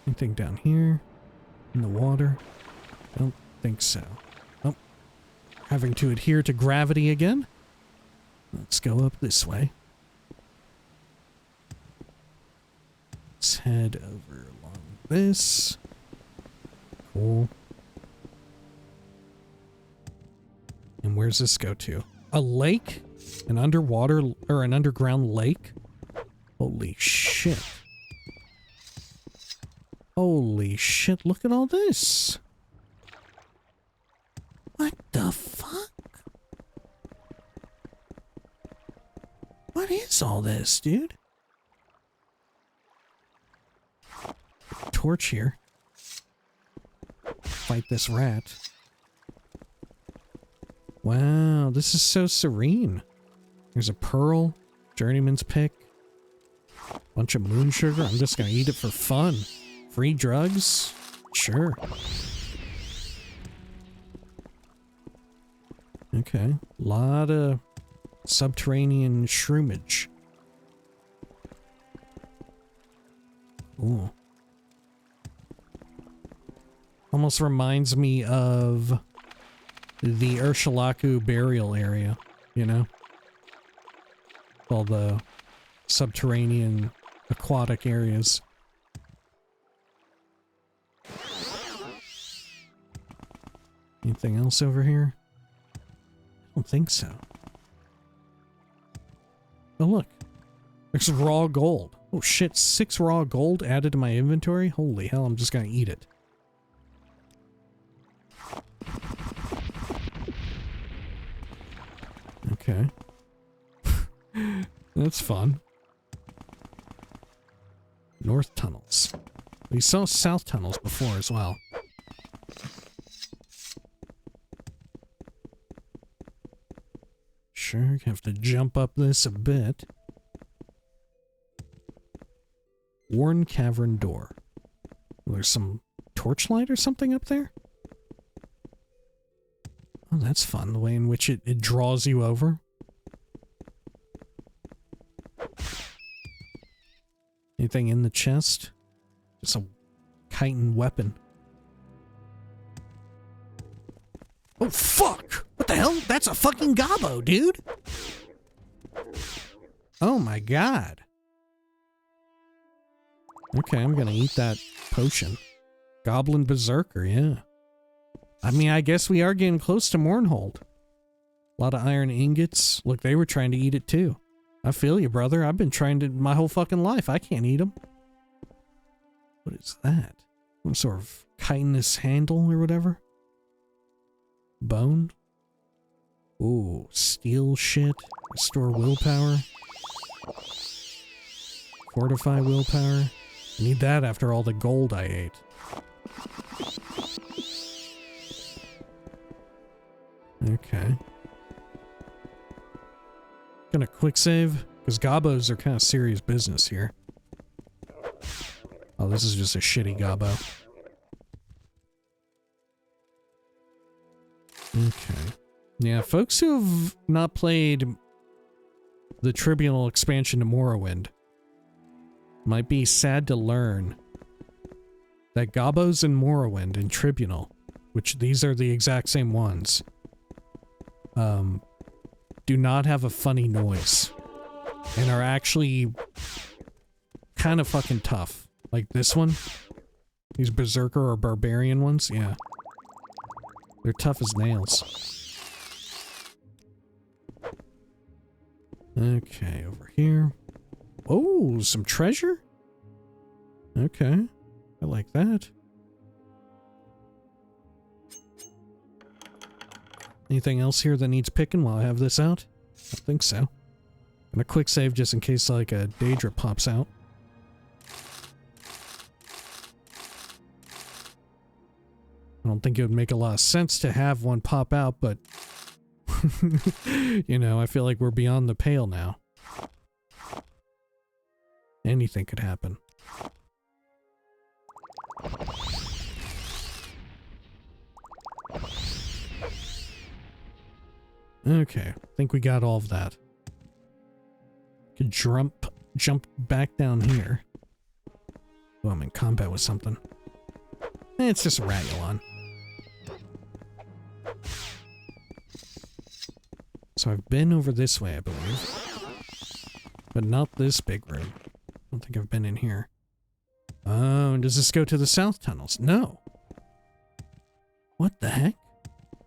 Anything down here? In the water? I don't think so. Oh. Having to adhere to gravity again? Let's go up this way. Let's head over along this. Cool. And where's this go to? A lake? An underwater or an underground lake? Holy shit. Holy shit, look at all this. What the fuck? What is all this, dude? Torch here. Fight this rat. Wow, this is so serene. There's a pearl, journeyman's pick, bunch of moon sugar. I'm just gonna eat it for fun. Free drugs? Sure. Okay, lot of subterranean shroomage. Ooh. Almost reminds me of the Urshalaku burial area, you know? All the subterranean aquatic areas. Anything else over here? I don't think so. Oh look, there's raw gold. Oh shit, 6 raw gold added to my inventory? Holy hell, I'm just gonna eat it. Okay. That's fun. North tunnels. We saw south tunnels before as well. Sure, have to jump up this a bit. Worn cavern door. Well, there's some torchlight or something up there? Oh, that's fun, the way in which it draws you over. Anything in the chest? Just a chitin weapon. Oh, fuck! What the hell? That's a fucking gobbo, dude! Oh my god. Okay, I'm gonna eat that potion. Goblin Berserker, yeah. I mean, I guess we are getting close to Mournhold. A lot of iron ingots. Look, they were trying to eat it too. I feel you, brother. I've been trying to my whole fucking life. I can't eat them. What is that? Some sort of chitinous handle or whatever? Bone? Ooh, steel shit. Restore willpower. Fortify willpower. I need that after all the gold I ate. Okay. Gonna quick save, because gobbos are kind of serious business here. Oh, this is just a shitty gobbo. Okay. Yeah, folks who have not played the Tribunal expansion to Morrowind might be sad to learn that gobbos in Morrowind and Tribunal, which these are the exact same ones, do not have a funny noise and are actually kind of fucking tough. Like this one, these berserker or barbarian ones, yeah. They're tough as nails. Okay, over here. Oh, some treasure? Okay, I like that. Anything else here that needs picking while I have this out? I don't think so. And a quick save just in case like a Daedra pops out. I don't think it would make a lot of sense to have one pop out, but you know, I feel like we're beyond the pale now. Anything could happen. Okay, I think we got all of that. Could jump back down here. Oh, I'm in combat with something. It's just a Ragulon. So I've been over this way, I believe. But not this big room. I don't think I've been in here. Oh, and does this go to the south tunnels? No. What the heck?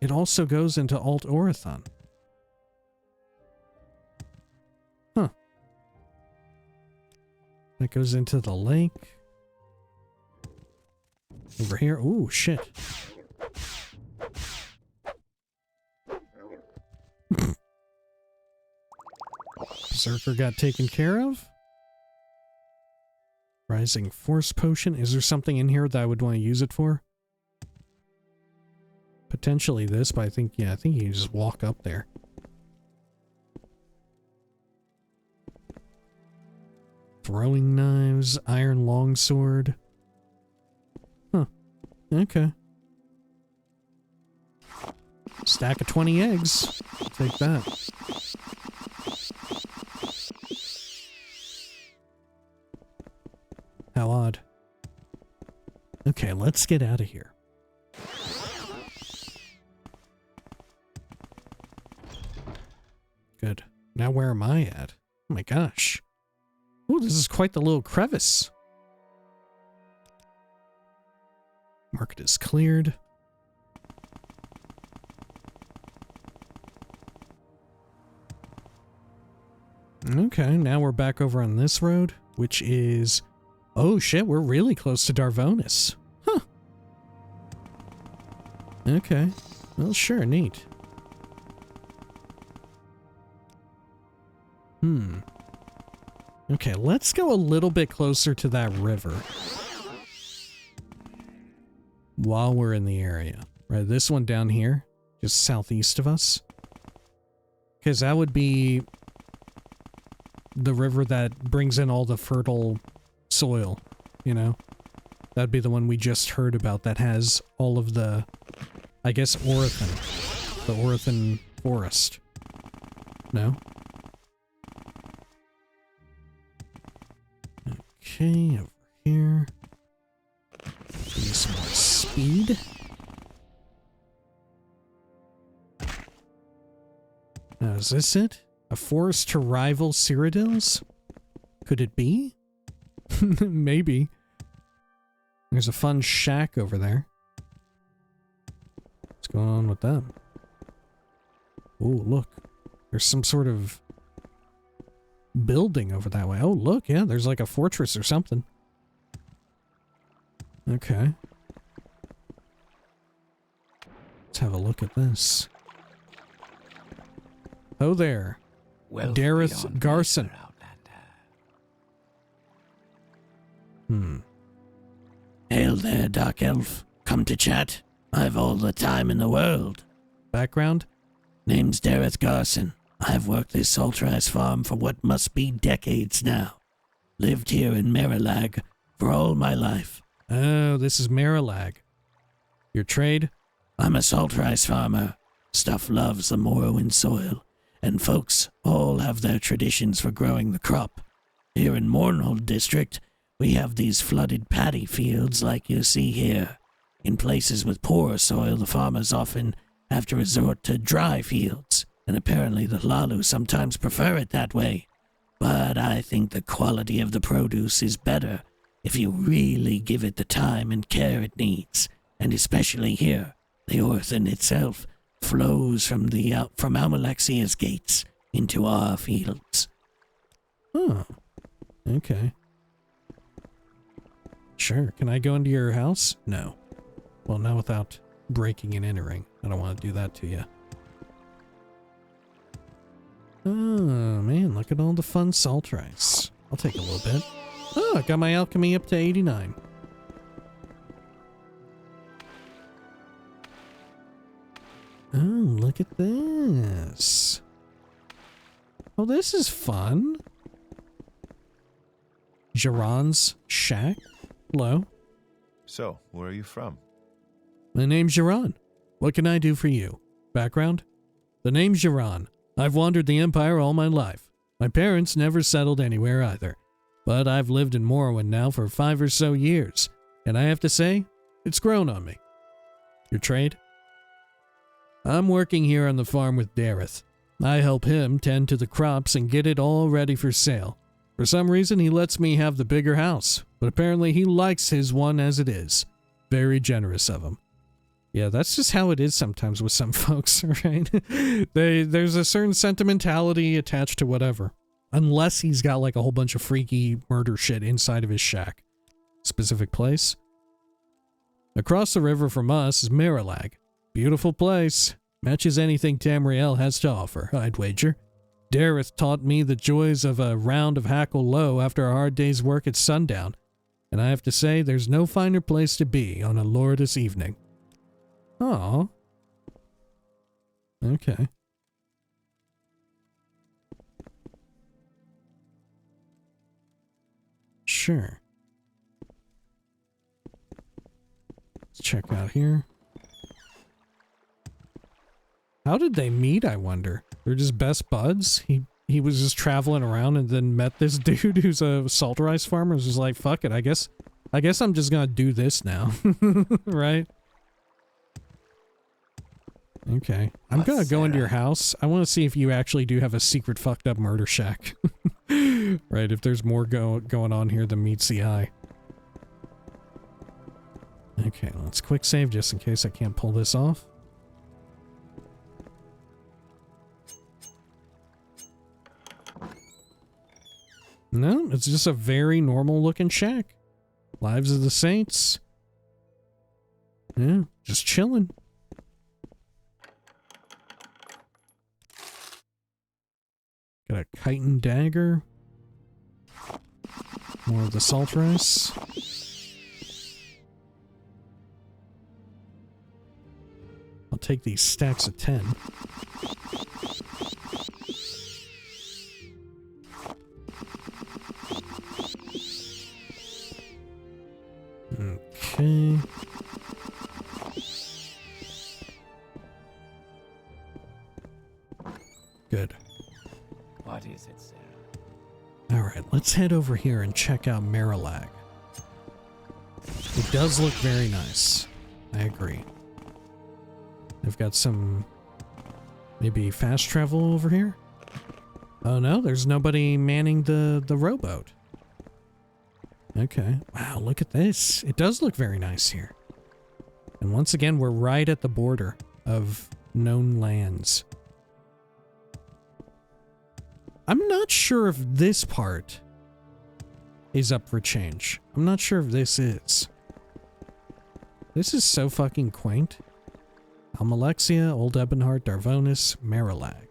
It also goes into Alt Orathon. Huh. That goes into the lake. Over here. Ooh, shit. Berserker got taken care of. Rising Force Potion. Is there something in here that I would want to use it for? Potentially this, but I think, yeah, I think you can just walk up there. Throwing knives, iron longsword. Huh. Okay. Stack of 20 eggs. I'll take that. How odd. Okay, let's get out of here. Good. Now where am I at? Oh my gosh. Ooh, this is quite the little crevice. Market is cleared. Okay, now we're back over on this road, which is... Oh shit, we're really close to Darvonis. Huh. Okay. Well, sure, neat. Okay, let's go a little bit closer to that river. While we're in the area. Right, this one down here, just southeast of us. Because that would be the river that brings in all the fertile soil, you know? That'd be the one we just heard about that has all of the, I guess, Orathon. The Orathon forest. No? Okay, over here. Give me some more speed. Now, is this it? A forest to rival Cyrodiil's? Could it be? Maybe. There's a fun shack over there. What's going on with them? Oh, look. There's some sort of building over that way. Oh, look, yeah, there's like a fortress or something. Okay. Let's have a look at this. Oh there. Dareth Garson. Hail there, Dark Elf. Come to chat. I've all the time in the world. Background? Name's Dareth Garson. I've worked this Saltrise farm for what must be decades now. Lived here in Meralag for all my life. Oh, this is Meralag. Your trade? I'm a Saltrise farmer. Stuff loves the Morrowind soil, and folks all have their traditions for growing the crop. Here in Mournhold District, we have these flooded paddy fields like you see here. In places with poorer soil, the farmers often have to resort to dry fields, and apparently the Hlaalu sometimes prefer it that way. But I think the quality of the produce is better if you really give it the time and care it needs, and especially here, the Orthan itself flows from Almalexia's gates into our fields. Oh, okay. Sure, can I go into your house? No. Well, not without breaking and entering. I don't want to do that to you. Oh, man, look at all the fun salt rice. I'll take a little bit. Oh, I got my alchemy up to 89. Oh, look at this. Oh, this is fun. Geron's shack. Hello. So, where are you from? My name's Geron. What can I do for you? Background? The name's Geron. I've wandered the Empire all my life. My parents never settled anywhere either. But I've lived in Morrowind now for 5 or so years, and I have to say, it's grown on me. Your trade? I'm working here on the farm with Dareth. I help him tend to the crops and get it all ready for sale. For some reason, he lets me have the bigger house, but apparently he likes his one as it is. Very generous of him. Yeah, that's just how it is sometimes with some folks, right? There's a certain sentimentality attached to whatever. Unless he's got like a whole bunch of freaky murder shit inside of his shack. Specific place? Across the river from us is Meralag. Beautiful place. Matches anything Tamriel has to offer, I'd wager. Dareth taught me the joys of a round of Hackle Low after a hard day's work at sundown, and I have to say there's no finer place to be on a lordous evening. Aw. Okay. Sure. Let's check out here. How did they meet, I wonder? They're just best buds? He was just traveling around and then met this dude who's a salt rice farmer. Was just like, fuck it, I guess I'm just gonna do this now. Right? Okay. I'm gonna go into your house. I want to see if you actually do have a secret fucked up murder shack. Right, if there's more going on here than meets the eye. Okay, let's quick save just in case I can't pull this off. No, it's just a very normal looking shack. Lives of the Saints. Yeah, just chilling. Got a chitin dagger. More of the salt rice. I'll take these stacks of 10. Okay. Good. What is it, sir? Alright, let's head over here and check out Meralag. It does look very nice. I agree. They've got some... maybe fast travel over here? Oh no, there's nobody manning the rowboat. Okay. Wow, look at this. It does look very nice here. And once again, we're right at the border of known lands. I'm not sure if this part is up for change. I'm not sure if this is. This is so fucking quaint. Almalexia, Old Ebonheart, Darvonis, Meralag.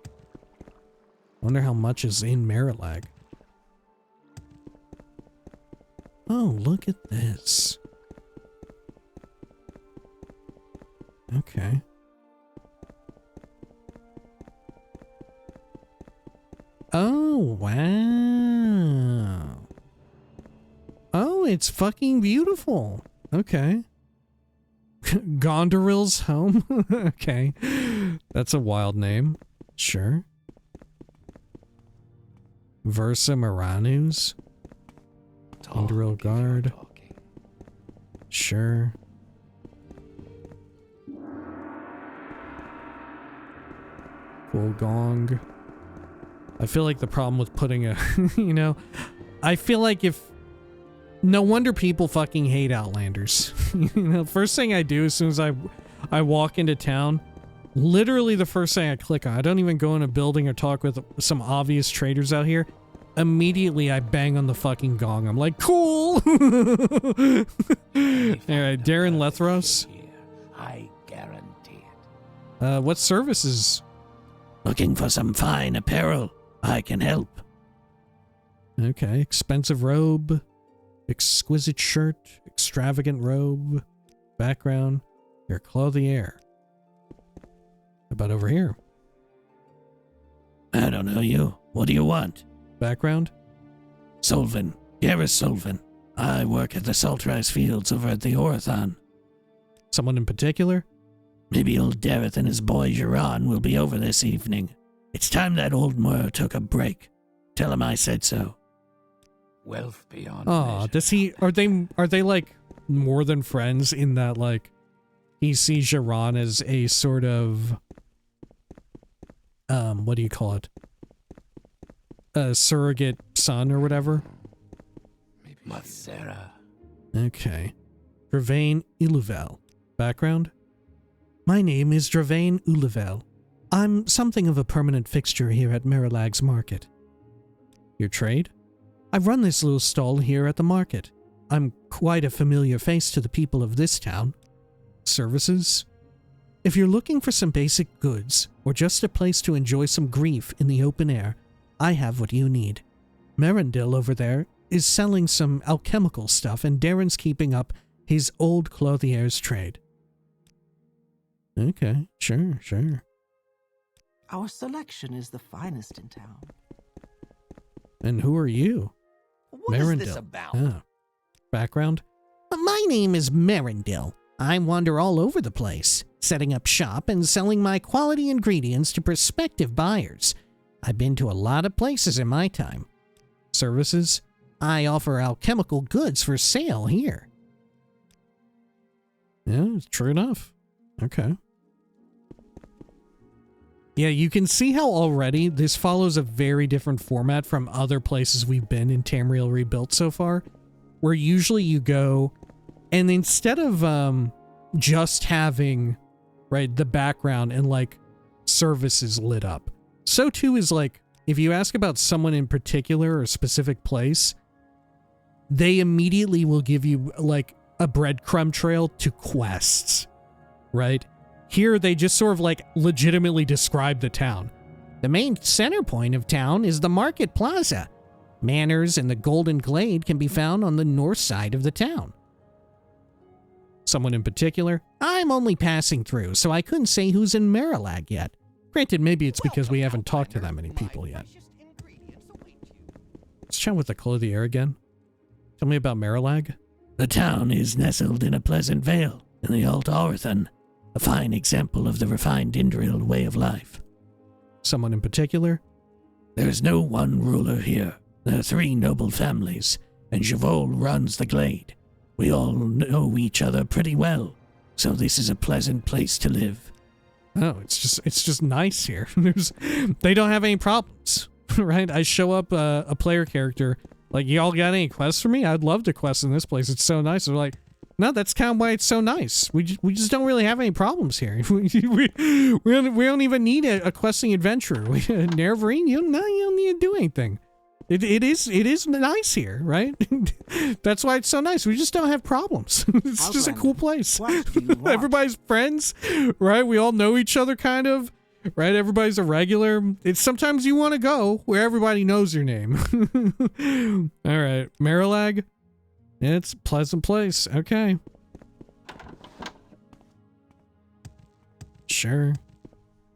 Wonder how much is in Meralag. Oh, look at this. Okay. Oh, wow. Oh, it's fucking beautiful. Okay. Gondoril's home? Okay. That's a wild name. Sure. Versa Maranu's? Gondoril Guard. Sure. Cool gong. I feel like the problem with putting a, you know, I feel like if, no wonder people fucking hate Outlanders. You know, first thing I do as soon as I walk into town, literally the first thing I click on, I don't even go in a building or talk with some obvious traders out here. Immediately I bang on the fucking gong. I'm like, cool! Alright, Darren Lethros. I guarantee it. What services? Looking for some fine apparel? I can help. Okay, expensive robe, exquisite shirt, extravagant robe, background, your clothier. How about over here? I don't know you. What do you want? Background? Solvin. Garrus Solvin. I work at the salt rice fields over at the Orathon. Someone in particular? Maybe old Dareth and his boy Jiran will be over this evening. It's time that old Mur took a break. Tell him I said so. Wealth beyond Oh, measure. does he, are they like more than friends in that like he sees Jiran as a sort of, what do you call it? A surrogate son or whatever? Matsera. Okay. Dravain Iluvel. Background? My name is Dravain Iluvel. I'm something of a permanent fixture here at Meralag's market. Your trade? I run this little stall here at the market. I'm quite a familiar face to the people of this town. Services? If you're looking for some basic goods, or just a place to enjoy some grief in the open air, I have what you need. Merendil over there is selling some alchemical stuff, and Darren's keeping up his old clothier's trade. Okay, sure. Our selection is the finest in town. And who are you? What is this about? Ah. Background? My name is Merendil. I wander all over the place, setting up shop and selling my quality ingredients to prospective buyers. I've been to a lot of places in my time. Services? I offer alchemical goods for sale here. Yeah, true enough. Okay. Yeah, you can see how already this follows a very different format from other places we've been in Tamriel Rebuilt so far, where usually you go, and instead of just having, right, the background and like services lit up, so too is like, if you ask about someone in particular or a specific place, they immediately will give you like a breadcrumb trail to quests, right? Here, they just sort of like legitimately describe the town. The main center point of town is the Market Plaza. Manors and the Golden Glade can be found on the north side of the town. Someone in particular? I'm only passing through, so I couldn't say who's in Meralag yet. Granted, maybe it's because we haven't talked to that many people yet. Let's chat with the clothier again. Tell me about Meralag. The town is nestled in a pleasant vale in the Alt Orathon, a fine example of the refined Indril way of life. Someone in particular? There is no one ruler here. There are 3 noble families, and Javol runs the glade. We all know each other pretty well, so this is a pleasant place to live. Oh, it's just nice here. They don't have any problems, right? I show up a player character, like, y'all got any quests for me? I'd love to quest in this place. It's so nice. They're like, no, that's kind of why it's so nice. We just don't really have any problems here. we don't even need a questing adventurer. Nerevarine, you don't need to do anything. It is nice here, right? That's why it's so nice. We just don't have problems. It's just a cool place. Everybody's friends, right? We all know each other, kind of, right? Everybody's a regular. It's sometimes you want to go where everybody knows your name. All right, Meralag. It's a pleasant place. Okay. Sure.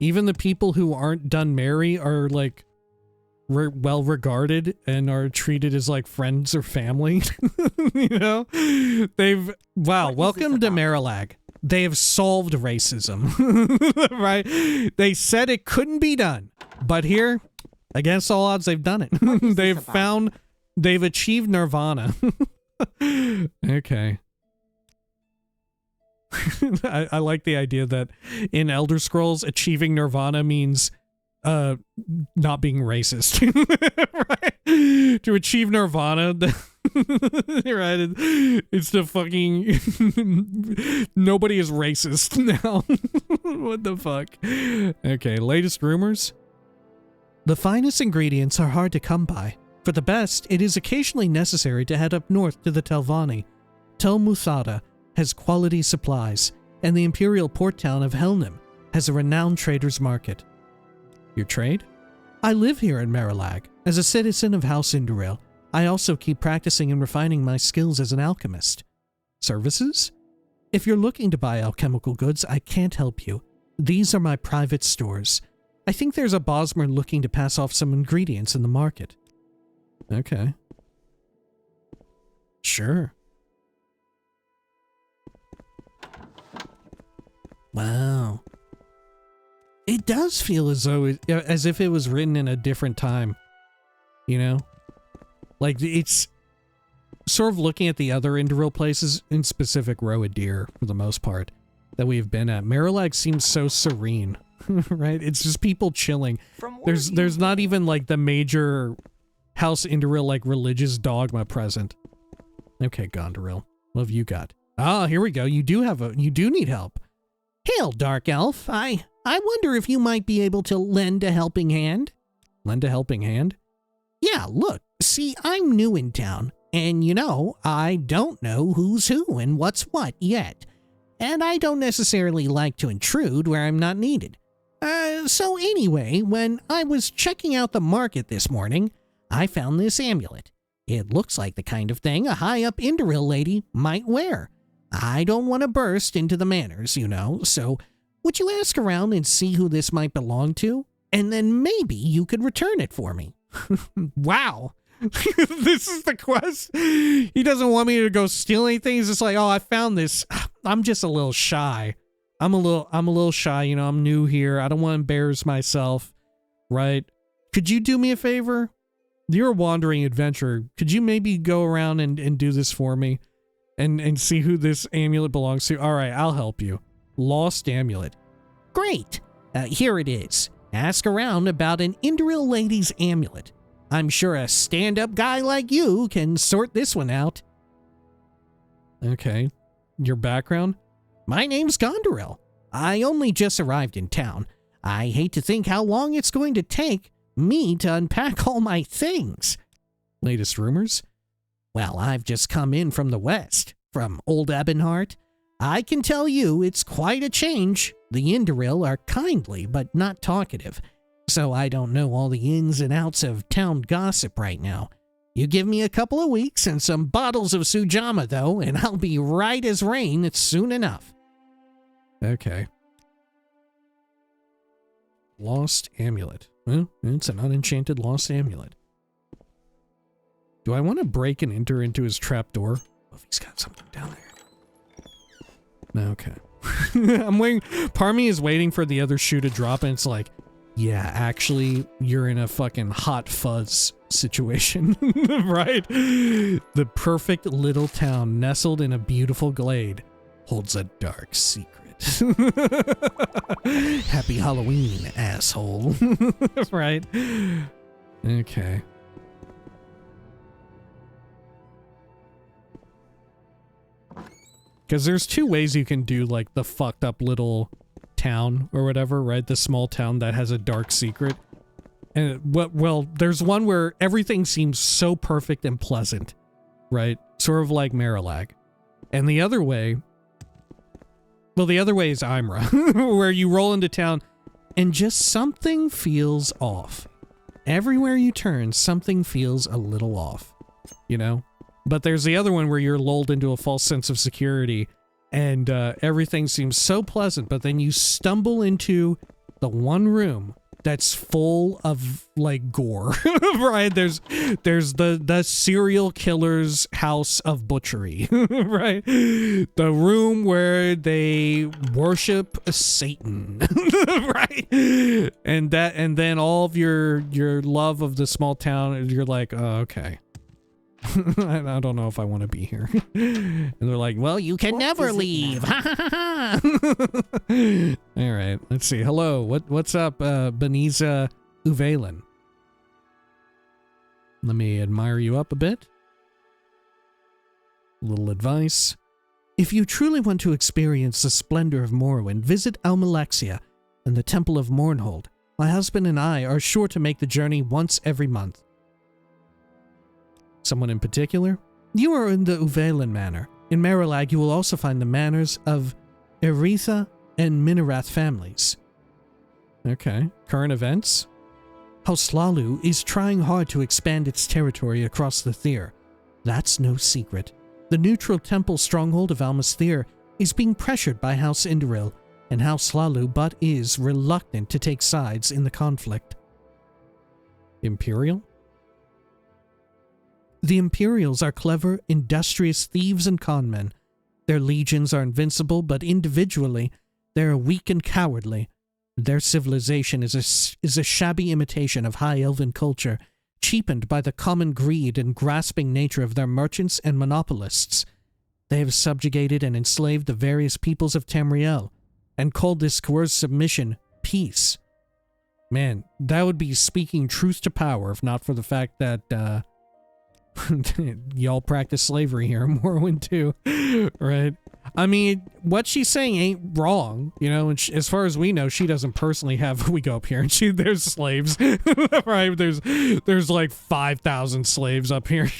Even the people who aren't done merry are like well regarded and are treated as like friends or family. You know, welcome to Meralag. They have solved racism, right? They said it couldn't be done, but here, against all odds, they've done it. They've achieved nirvana. Okay. I like the idea that in Elder Scrolls, achieving nirvana means not being racist. Right? To achieve nirvana, right? It's the fucking nobody is racist now. What the fuck? Okay, latest rumors. The finest ingredients are hard to come by. For the best, it is occasionally necessary to head up north to the Telvanni. Tel Muthada has quality supplies, and the imperial port town of Helnim has a renowned trader's market. Your trade? I live here in Meralag. As a citizen of House Induril, I also keep practicing and refining my skills as an alchemist. Services? If you're looking to buy alchemical goods, I can't help you. These are my private stores. I think there's a Bosmer looking to pass off some ingredients in the market. Okay. Sure. Wow. It does feel as though as if it was written in a different time. You know? Like, it's sort of looking at the other Induril places, in specific Roadir, for the most part, that we've been at. Meralag seems so serene, right? It's just people chilling. There's not even, like, the major House Induril, like, religious dogma present. Okay, Gondoril. What have you got? Ah, here we go. You do need help. Hail, Dark Elf. I wonder if you might be able to lend a helping hand. Lend a helping hand? Yeah, look. See, I'm new in town, and you know, I don't know who's who and what's what yet. And I don't necessarily like to intrude where I'm not needed. So anyway, when I was checking out the market this morning, I found this amulet. It looks like the kind of thing a high-up Induril lady might wear. I don't want to burst into the manors, you know, so would you ask around and see who this might belong to? And then maybe you could return it for me. Wow. This is the quest? He doesn't want me to go steal anything. He's just like, oh, I found this. I'm just a little shy. I'm a little shy, you know, I'm new here. I don't want to embarrass myself, right? Could you do me a favor? You're a wandering adventurer. Could you maybe go around and do this for me? And see who this amulet belongs to? All right, I'll help you. Lost amulet. Great. Here it is. Ask around about an Induril lady's amulet. I'm sure a stand-up guy like you can sort this one out. Okay. Your background? My name's Gondoril. I only just arrived in town. I hate to think how long it's going to take me to unpack all my things. Latest rumors? Well, I've just come in from the west, from Old Ebonheart. I can tell you it's quite a change. The Induril are kindly but not talkative, so I don't know all the ins and outs of town gossip right now. You give me a couple of weeks and some bottles of Sujama, though, and I'll be right as rain soon enough. Okay. Lost amulet. Well, it's an unenchanted lost amulet. Do I want to break and enter into his trapdoor? Oh, if he's got something down there. Okay. I'm waiting. Part of me is waiting for the other shoe to drop, and it's like, yeah, actually, you're in a fucking hot fuzz situation, right? The perfect little town nestled in a beautiful glade holds a dark secret. Happy Halloween, asshole. Right? Okay. Because there's two ways you can do, like, the fucked up little town or whatever, right? The small town that has a dark secret. And, well, there's one where everything seems so perfect and pleasant, right? Sort of like Meralag. And the other way... Well, the other way is Imra, where you roll into town and just something feels off. Everywhere you turn, something feels a little off, you know? But there's the other one where you're lulled into a false sense of security and everything seems so pleasant, but then you stumble into the one room that's full of, like, gore, right? There's the serial killer's house of butchery, right? The room where they worship Satan, right? And then all of your love of the small town, you're like, oh, okay. I don't know if I want to be here. And they're like, well, you can never leave. All right, let's see. Hello, what's up, Beniza Uvalen? Let me admire you up a bit. A little advice. If you truly want to experience the splendor of Morrowind, visit Almalexia and the Temple of Mournhold. My husband and I are sure to make the journey once every month. Someone in particular? You are in the Uvalen Manor. In Meralag, you will also find the manors of Eretha and Minarath families. Okay. Current events? House Lalu is trying hard to expand its territory across the Thyr. That's no secret. The neutral temple stronghold of Almas Thyr is being pressured by House Indoril, and House Lalu but is reluctant to take sides in the conflict. Imperial? The Imperials are clever, industrious thieves and conmen. Their legions are invincible, but individually, they are weak and cowardly. Their civilization is a shabby imitation of high elven culture, cheapened by the common greed and grasping nature of their merchants and monopolists. They have subjugated and enslaved the various peoples of Tamriel, and called this coerced submission peace. Man, that would be speaking truth to power if not for the fact that, y'all practice slavery here in Morrowind 2, right? I mean, what she's saying ain't wrong, you know, and as far as we know, she doesn't personally have, we go up here and there's slaves, right? There's like 5,000 slaves up here,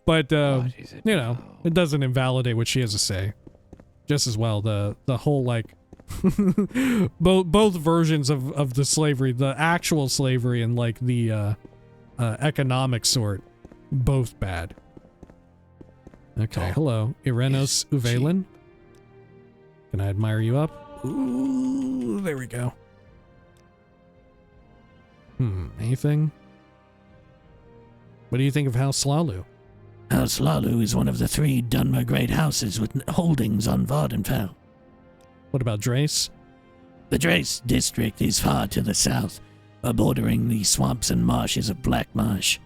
but, you know, it doesn't invalidate what she has to say. Just as well, the whole, like, both versions of the slavery, the actual slavery and, like, the, economic sort, both bad. Okay, hello. Irenos Uvelin. Can I admire you up? Ooh, there we go. Anything? What do you think of House Lalu? House Lalu is one of the 3 Dunmer great houses with holdings on Vardenfell. What about Drace? The Drace district is far to the south, bordering the swamps and marshes of Blackmarsh.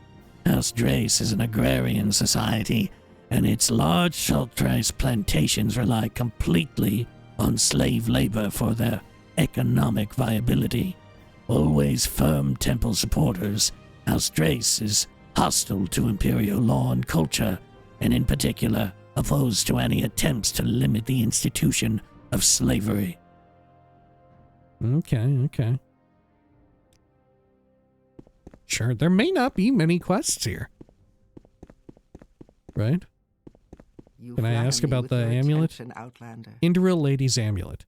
House Drace is an agrarian society, and its large salt rice plantations rely completely on slave labor for their economic viability. Always firm temple supporters, House Drace is hostile to imperial law and culture, and in particular opposed to any attempts to limit the institution of slavery. Okay. Sure, there may not be many quests here. Right? Can I ask about the amulet? Indoril Lady's amulet.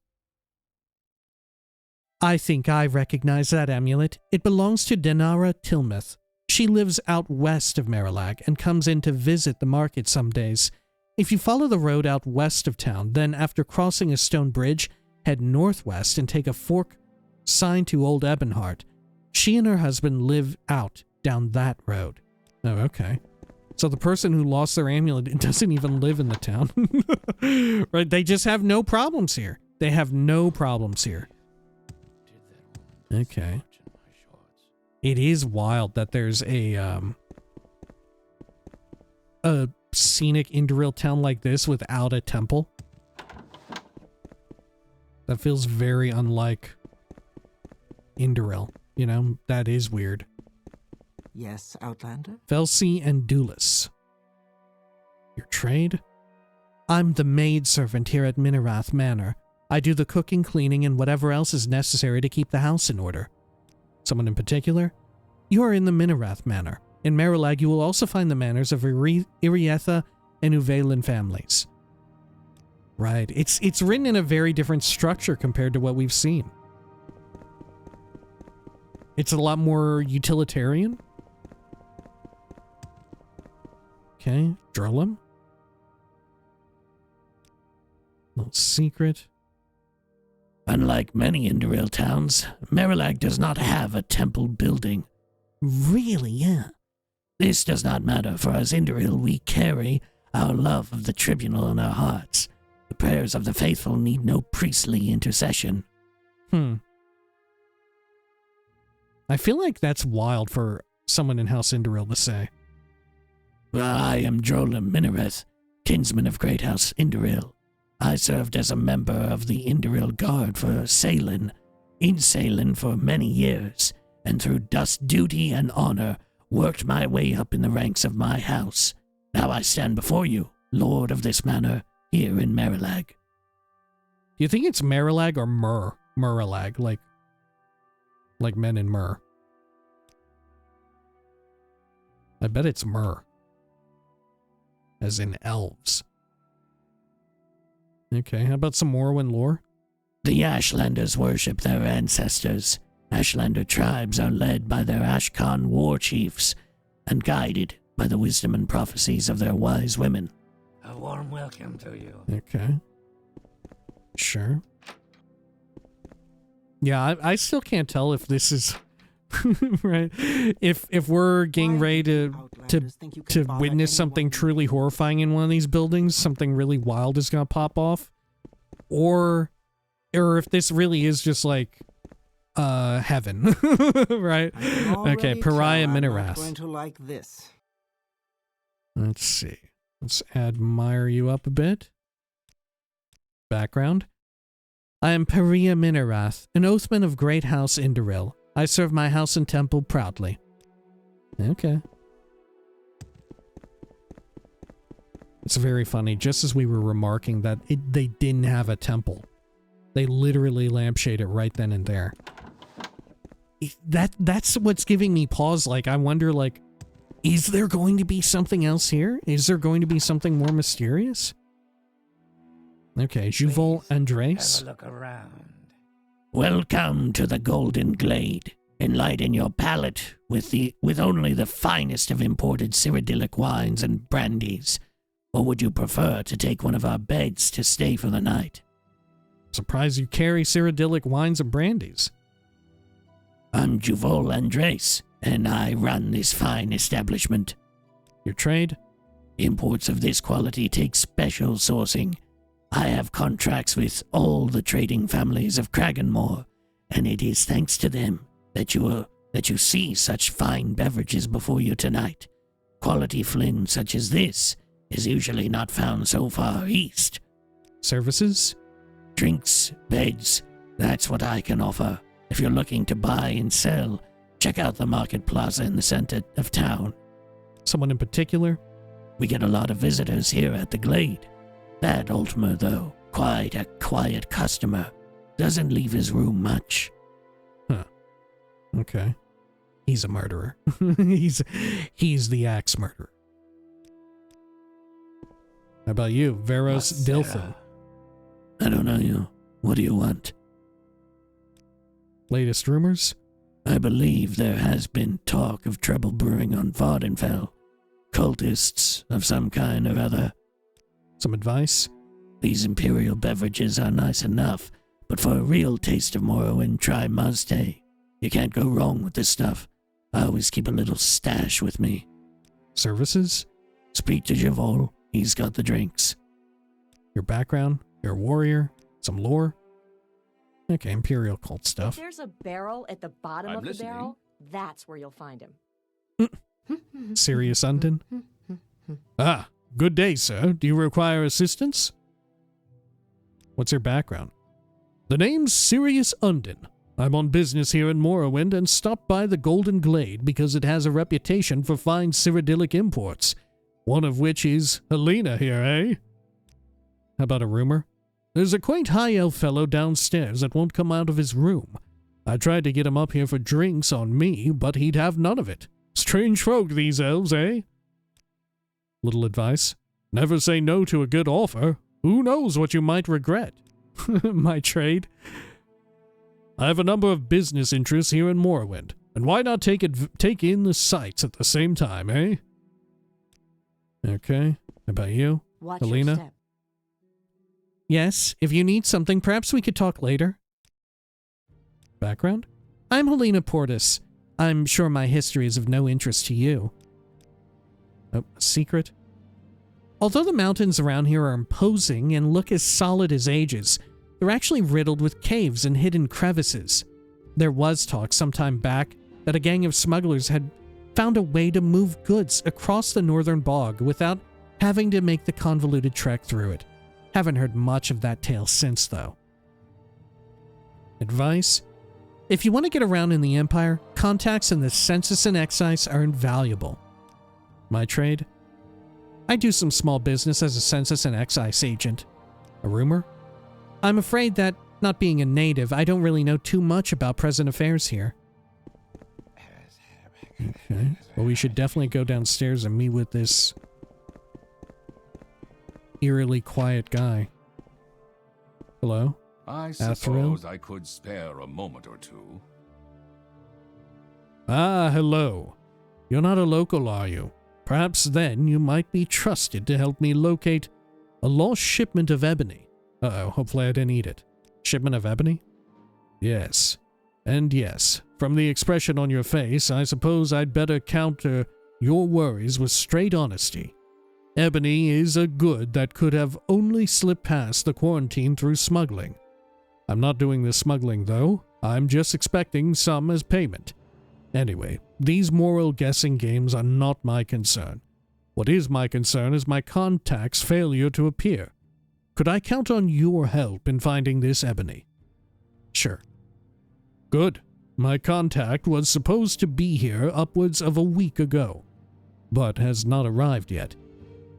I think I recognize that amulet. It belongs to Denara Tilmeth. She lives out west of Meralag and comes in to visit the market some days. If you follow the road out west of town, then after crossing a stone bridge, head northwest and take a fork signed to Old Ebonheart. She and her husband live out down that road. Oh, okay. So the person who lost their amulet doesn't even live in the town. Right? They just have no problems here. They have no problems here. Okay. It is wild that there's a scenic Indoril town like this without a temple. That feels very unlike Indoril. You know, that is weird. Yes, Outlander? Felsi and Dulis. Your trade? I'm the maidservant here at Minerath Manor. I do the cooking, cleaning, and whatever else is necessary to keep the house in order. Someone in particular? You are in the Minerath Manor. In Meralag, you will also find the manors of Irietha and Uvelin families. Right. It's written in a very different structure compared to what we've seen. It's a lot more utilitarian. Okay, Drolum. Little secret. Unlike many Indoril towns, Meralag does not have a temple building. Really, yeah. This does not matter, for as Indoril we carry our love of the tribunal in our hearts. The prayers of the faithful need no priestly intercession. I feel like that's wild for someone in House Indoril to say. I am Drolum Minareth, kinsman of Great House Indoril. I served as a member of the Indoril Guard for Salen, in Salen for many years, and through dust, duty, and honor, worked my way up in the ranks of my house. Now I stand before you, lord of this manor, here in Meralag. Do you think it's Meralag or Meralag, like men in Myrrh? I bet it's Myrrh. As in elves. Okay, how about some Morrowind lore? The Ashlanders worship their ancestors. Ashlander tribes are led by their Ashkan war chiefs and guided by the wisdom and prophecies of their wise women. A warm welcome to you. Okay. Sure. Yeah, I still can't tell if this is right. If we're getting ready to witness something truly horrifying in one of these buildings, something really wild is gonna pop off, or if this really is just like heaven, right? Okay, Pariah Minerath. Going to like this. Let's see. Let's admire you up a bit. Background. I am Pariah Minerath, an oathman of Great House Indoril. I serve my house and temple proudly. Okay. It's very funny. Just as we were remarking that they didn't have a temple, they literally lampshade it right then and there. That's what's giving me pause. Like, I wonder, like, is there going to be something else here? Is there going to be something more mysterious? Okay, Juval Andres. Have a look around. Welcome to the Golden Glade. Enlighten your palate with only the finest of imported Cyrodiilic wines and brandies. Or would you prefer to take one of our beds to stay for the night? Surprised you carry Cyrodiilic wines and brandies. I'm Juval Andres, and I run this fine establishment. Your trade? Imports of this quality take special sourcing. I have contracts with all the trading families of Kraganmore, and it is thanks to them that you see such fine beverages before you tonight. Quality Flynn such as this is usually not found so far east. Services? Drinks, beds, that's what I can offer. If you're looking to buy and sell, check out the market plaza in the center of town. Someone in particular? We get a lot of visitors here at the Glade. That Ultima, though, quite a quiet customer. Doesn't leave his room much. Huh. Okay. He's a murderer. he's the axe murderer. How about you, Veros Dilthin? I don't know you. What do you want? Latest rumors? I believe there has been talk of trouble brewing on Vardenfell. Cultists of some kind or other. Some advice? These imperial beverages are nice enough, but for a real taste of Morrowind, try Mazte. You can't go wrong with this stuff. I always keep a little stash with me. Services? Speak to Juval. He's got the drinks. Your background? You're a warrior? Some lore? Okay, Imperial cult stuff. If there's a barrel at the bottom of the barrel, that's where you'll find him. Sirius Undin? Ah, good day, sir. Do you require assistance? What's your background? The name's Sirius Undin. I'm on business here in Morrowind and stopped by the Golden Glade because it has a reputation for fine Cyrodiilic imports. One of which is Helena here, eh? How about a rumor? There's a quaint high elf fellow downstairs that won't come out of his room. I tried to get him up here for drinks on me, but he'd have none of it. Strange folk, these elves, eh? Little advice. Never say no to a good offer. Who knows what you might regret? My trade. I have a number of business interests here in Morrowind, and why not take in the sights at the same time, eh? Okay. How about you, Watch Helena? your step. Yes, if you need something, perhaps we could talk later. Background? I'm Helena Portis. I'm sure my history is of no interest to you. Oh, a secret? Although the mountains around here are imposing and look as solid as ages, they're actually riddled with caves and hidden crevices. There was talk some time back that a gang of smugglers had found a way to move goods across the northern bog without having to make the convoluted trek through it. Haven't heard much of that tale since, though. Advice? If you want to get around in the Empire, contacts in the Census and Excise are invaluable. My trade? I do some small business as a Census and Excise agent. A rumor? I'm afraid that, not being a native, I don't really know too much about present affairs here. Okay. Well, we should definitely go downstairs and meet with this eerily quiet guy. Hello? I Tamriel? suppose I could spare a moment or two. Ah, hello. You're not a local, are you? Perhaps then you might be trusted to help me locate a lost shipment of ebony. Uh-oh, hopefully I didn't eat it. Shipment of ebony? Yes. And yes, from the expression on your face, I suppose I'd better counter your worries with straight honesty. Ebony is a good that could have only slipped past the quarantine through smuggling. I'm not doing the smuggling, though. I'm just expecting some as payment. Anyway, these moral guessing games are not my concern. What is my concern is my contact's failure to appear. Could I count on your help in finding this ebony? Sure. Good. My contact was supposed to be here upwards of a week ago, but has not arrived yet.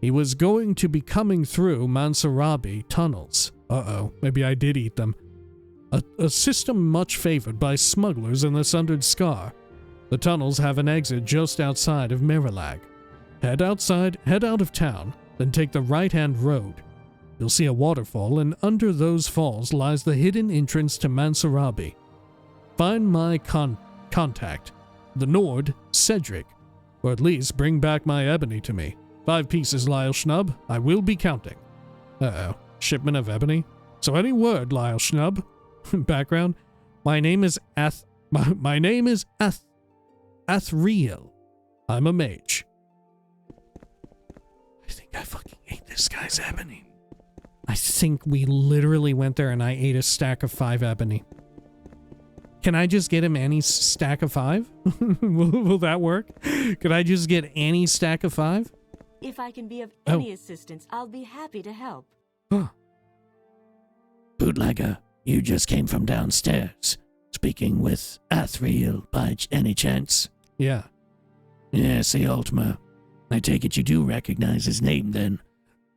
He was going to be coming through Mansarabi tunnels. Uh-oh, maybe I did eat them. A system much favored by smugglers in the Sundered Scar. The tunnels have an exit just outside of Meralag. Head out of town, then take the right-hand road. You'll see a waterfall, and under those falls lies the hidden entrance to Mansarabi. Find my contact, the Nord, Cedric, or at least bring back my ebony to me. 5 pieces, Lyle Schnub. I will be counting. Uh-oh. Shipment of ebony? So any word, Lyle Schnub. Background. My name is Athriel. I'm a mage. I think I fucking ate this guy's ebony. I think we literally went there and I ate a stack of 5 ebony. Can I just get him any stack of 5? will that work? Could I just get any stack of 5? If I can be of any assistance, I'll be happy to help. Huh. Bootlegger, you just came from downstairs. Speaking with Athriel by any chance? Yeah. Yes, the Ultima. I take it you do recognize his name then.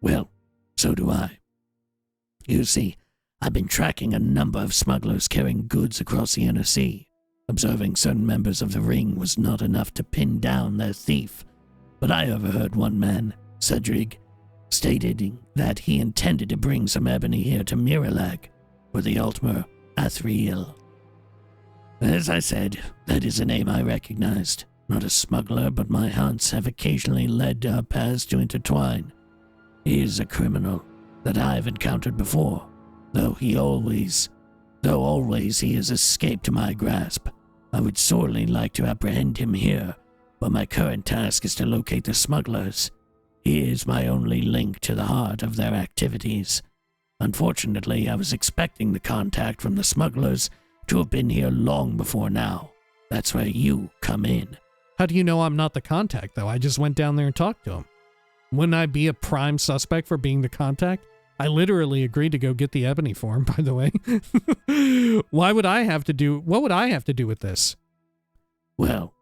Well, so do I. You see, I've been tracking a number of smugglers carrying goods across the inner sea. Observing certain members of the ring was not enough to pin down their thief, but I overheard one man, Cedric, stating that he intended to bring some ebony here to Meralag, for the Ultima Athriel. As I said, that is a name I recognized. Not a smuggler, but my hunts have occasionally led our paths to intertwine. He is a criminal that I've encountered before, though always he has escaped my grasp. I would sorely like to apprehend him here, but my current task is to locate the smugglers. He is my only link to the heart of their activities. Unfortunately, I was expecting the contact from the smugglers to have been here long before now. That's where you come in. How do you know I'm not the contact, though? I just went down there and talked to him. Wouldn't I be a prime suspect for being the contact? I literally agreed to go get the ebony for him, by the way. What would I have to do with this? Well,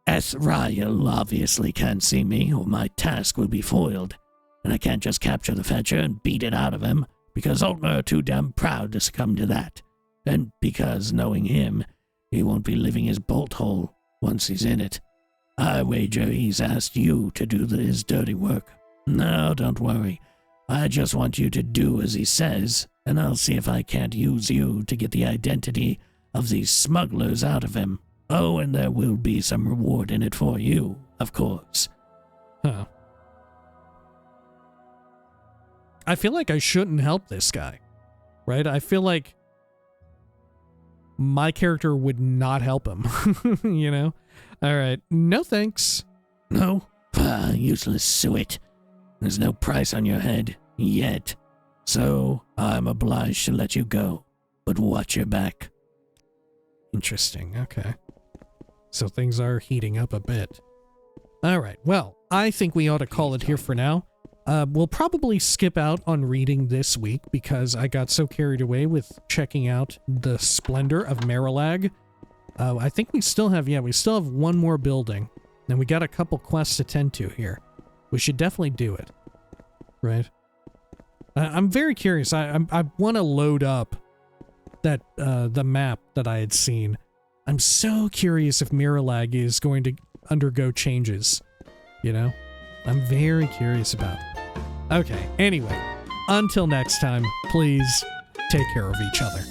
Athriel obviously can't see me, or my task will be foiled, and I can't just capture the fetcher and beat it out of him, because Ultima are too damn proud to succumb to that, and because, knowing him, he won't be living his bolt hole once he's in it. I wager he's asked you to do his dirty work. No, don't worry. I just want you to do as he says, and I'll see if I can't use you to get the identity of these smugglers out of him. Oh, and there will be some reward in it for you, of course. Huh. I feel like I shouldn't help this guy, right? I feel like my character would not help him, you know? All right. No thanks. No? Useless suet. There's no price on your head, yet. So, I'm obliged to let you go. But watch your back. Interesting. Okay. So things are heating up a bit. All right. Well, I think we ought to call it here for now. We'll probably skip out on reading this week because I got so carried away with checking out the splendor of Meralag. I think we still have one more building, and we got a couple quests to tend to here. We should definitely do it, right? I'm very curious. I want to load up that the map that I had seen. I'm so curious if Meralag is going to undergo changes, you know? I'm very curious about it. Okay, anyway, until next time, please take care of each other.